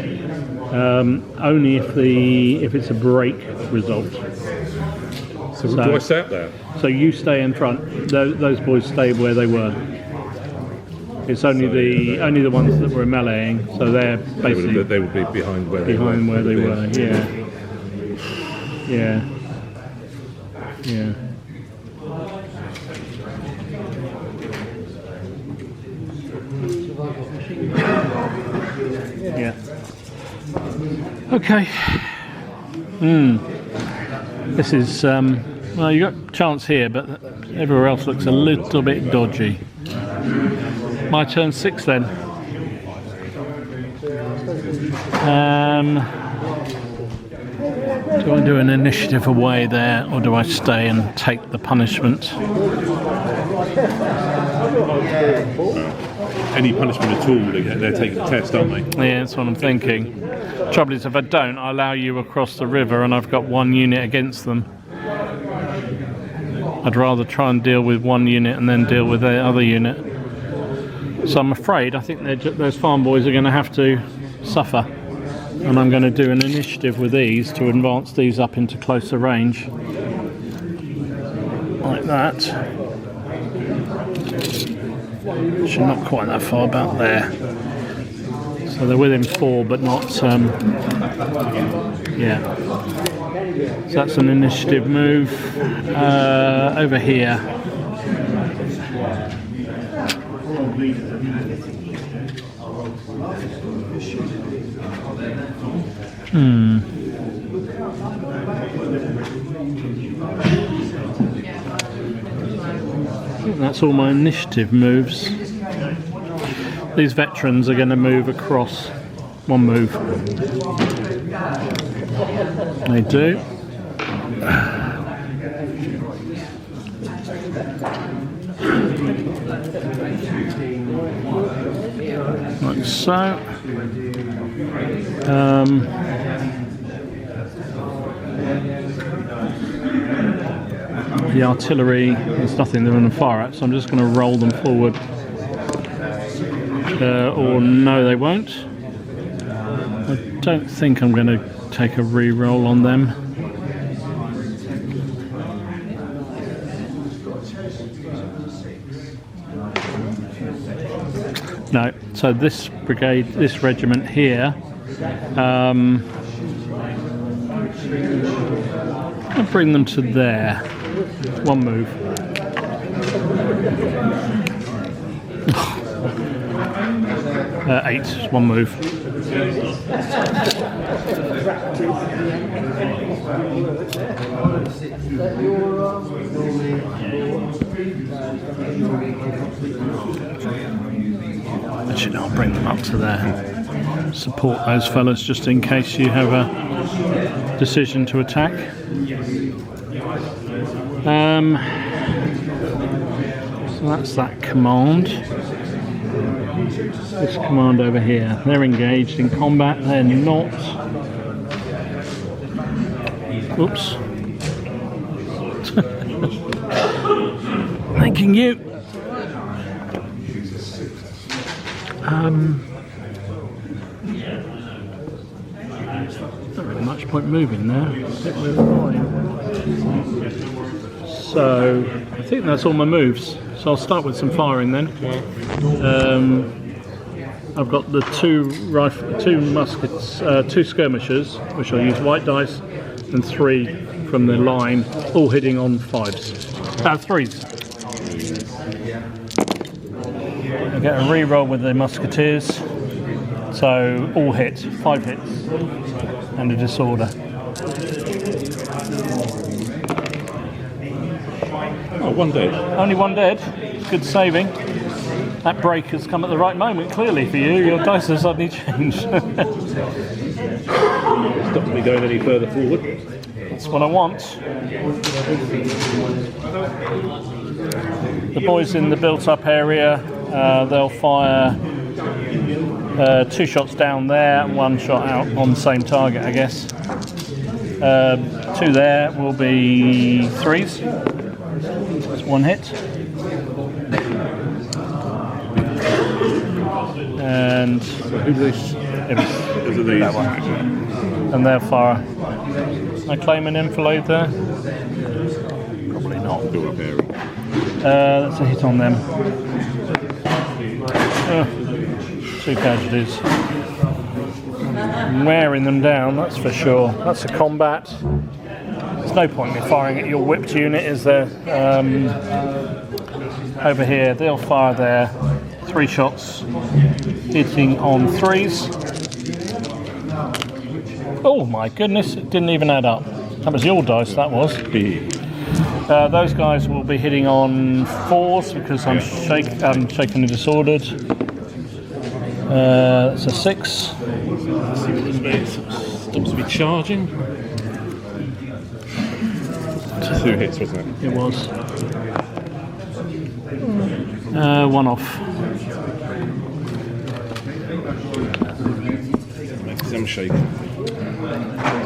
Speaker 1: Only if it's a break result.
Speaker 2: So do I stay up there?
Speaker 1: So you stay in front. Those boys stay where they were. It's only the ones that were meleeing. So they're basically
Speaker 2: they would be behind where they
Speaker 1: were. Yeah. Yeah. Yeah. Yeah. Okay. This is well, you got a chance here, but everywhere else looks a little bit dodgy. My turn 6 then. Do I do an initiative away there, or do I stay and take the punishment?
Speaker 2: Any punishment at all, they're taking the test, aren't they?
Speaker 1: Yeah, that's what I'm thinking. Trouble is, if I don't, I allow you across the river and I've got one unit against them. I'd rather try and deal with one unit and then deal with the other unit. So I'm afraid I think those farm boys are going to have to suffer. And I'm going to do an initiative with these to advance these up into closer range. Like that. Actually, not quite that far, about there. So they're within 4, but not, yeah. So that's an initiative move. Over here. I think that's all my initiative moves. These veterans are going to move across. One move. They do. Like so. The artillery, there's nothing they're going to fire at, so I'm just going to roll them forward. Or no, they won't. I don't think I'm going to take a re-roll on them. No, so this brigade, this regiment here, I'll bring them to there. One move. 8, one move. Actually, no, I'll bring them up to there. Support those fellas just in case you have a decision to attack. So that's that command. This command over here. They're engaged in combat. They're not. Oops. Thanking you. Not really much point moving there. So I think that's all my moves. So I'll start with some firing then. I've got the two muskets, 2 skirmishers, which I'll use white dice, and 3 from the line, all hitting on 5s. 3s. I get a re-roll with the musketeers, so all hit, 5 hits, and a disorder.
Speaker 2: Oh, 1 dead.
Speaker 1: Only 1 dead. Good saving. That break has come at the right moment, clearly for you. Your dice have suddenly changed.
Speaker 2: Stops me going any further forward.
Speaker 1: That's what I want. The boys in the built-up area, they'll fire 2 shots down there, 1 shot out on the same target, I guess. 2 there will be 3s. That's 1 hit. And
Speaker 2: Who do these? Those are these.
Speaker 1: And they'll fire. Am I claiming infilade there? Probably not.
Speaker 2: Build up area.
Speaker 1: That's a hit on them. 2 casualties. Wearing them down, that's for sure. That's a combat. There's no point in firing at your whipped unit, is there? Over here, they'll fire there. 3 shots, hitting on 3s. Oh my goodness, it didn't even add up. That was your dice, that was. Those guys will be hitting on 4s because I'm shaken and disordered. It's a 6.
Speaker 2: Stops me charging. 2 hits, wasn't it?
Speaker 1: It was. 1 off.
Speaker 2: Makes them shaking.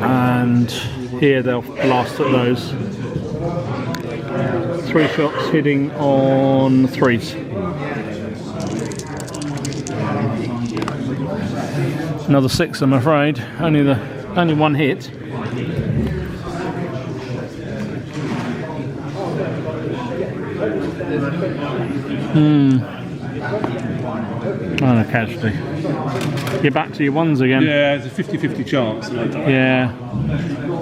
Speaker 1: And here they'll blast at those. 3 shots hitting on 3s. Another 6, I'm afraid. Only 1 hit. Oh, a casualty. You're back to your 1s again.
Speaker 2: Yeah, it's a 50-50 chance.
Speaker 1: Yeah.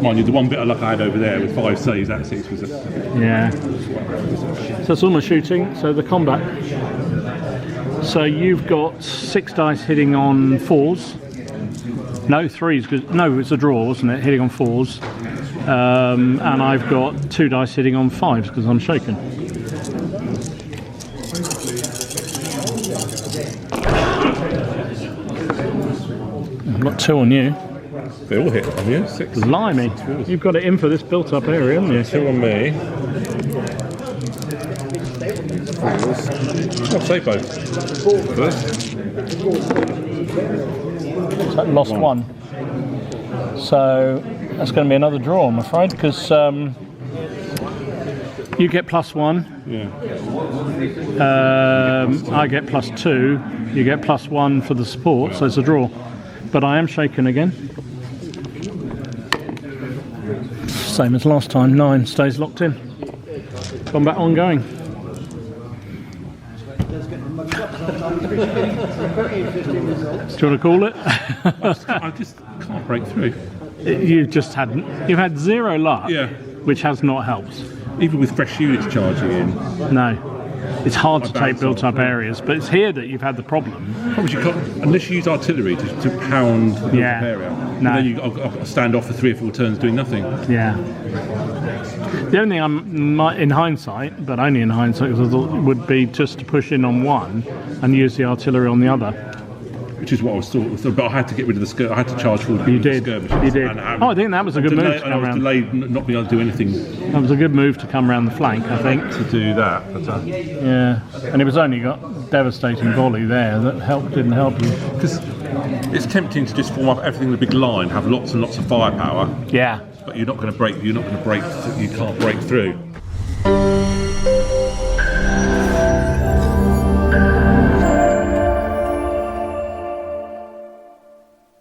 Speaker 2: Mind you, the one bit of luck I had over there with 5 saves, that 6 was a...
Speaker 1: Yeah. So it's almost shooting, so the combat. So you've got 6 dice hitting on 4s. No, 3s. No, it's a draw, wasn't it? Hitting on 4s. And I've got 2 dice hitting on 5s because I'm shaken. I've got 2 on you.
Speaker 2: They all hit on you, 6.
Speaker 1: Blimey. You've got it in for this built-up area, haven't you?
Speaker 2: 2 on me. I'll say both.
Speaker 1: So lost 1. So that's going to be another draw, I'm afraid, because you get +1.
Speaker 2: Yeah.
Speaker 1: I get +2. You get +1 for the support, so it's a draw. But I am shaken again. Same as last time. 9 stays locked in. Combat ongoing. Do you want to call it?
Speaker 2: I just can't break through.
Speaker 1: You've had 0 luck,
Speaker 2: Yeah.
Speaker 1: which has not helped.
Speaker 2: Even with fresh units charging in.
Speaker 1: No. It's hard to
Speaker 2: I
Speaker 1: take
Speaker 2: bounce
Speaker 1: built-up areas, but it's here that you've had the problem.
Speaker 2: Probably you can't, unless you use artillery to pound the built-up
Speaker 1: Yeah.
Speaker 2: area.
Speaker 1: No.
Speaker 2: And then I'll stand off for 3 or 4 turns doing nothing.
Speaker 1: Yeah. The only thing in hindsight, but only in hindsight, because I thought would be just to push in on 1 and use the artillery on the other.
Speaker 2: Which is what I was thought. But I had to get rid of the skirt. I had to charge forward.
Speaker 1: You did.
Speaker 2: Skirmishes.
Speaker 1: You did.
Speaker 2: And,
Speaker 1: I think that was a good move to
Speaker 2: and I
Speaker 1: come
Speaker 2: was
Speaker 1: around.
Speaker 2: delayed, not being able to do anything
Speaker 1: That was a good move to come around the flank, I think.
Speaker 2: to do that. But,
Speaker 1: Yeah. And it was only got devastating volley there that didn't help you.
Speaker 2: because it's tempting to just form up everything in a big line, have lots and lots of firepower,
Speaker 1: Yeah.
Speaker 2: but you're not going to break. You can't break through.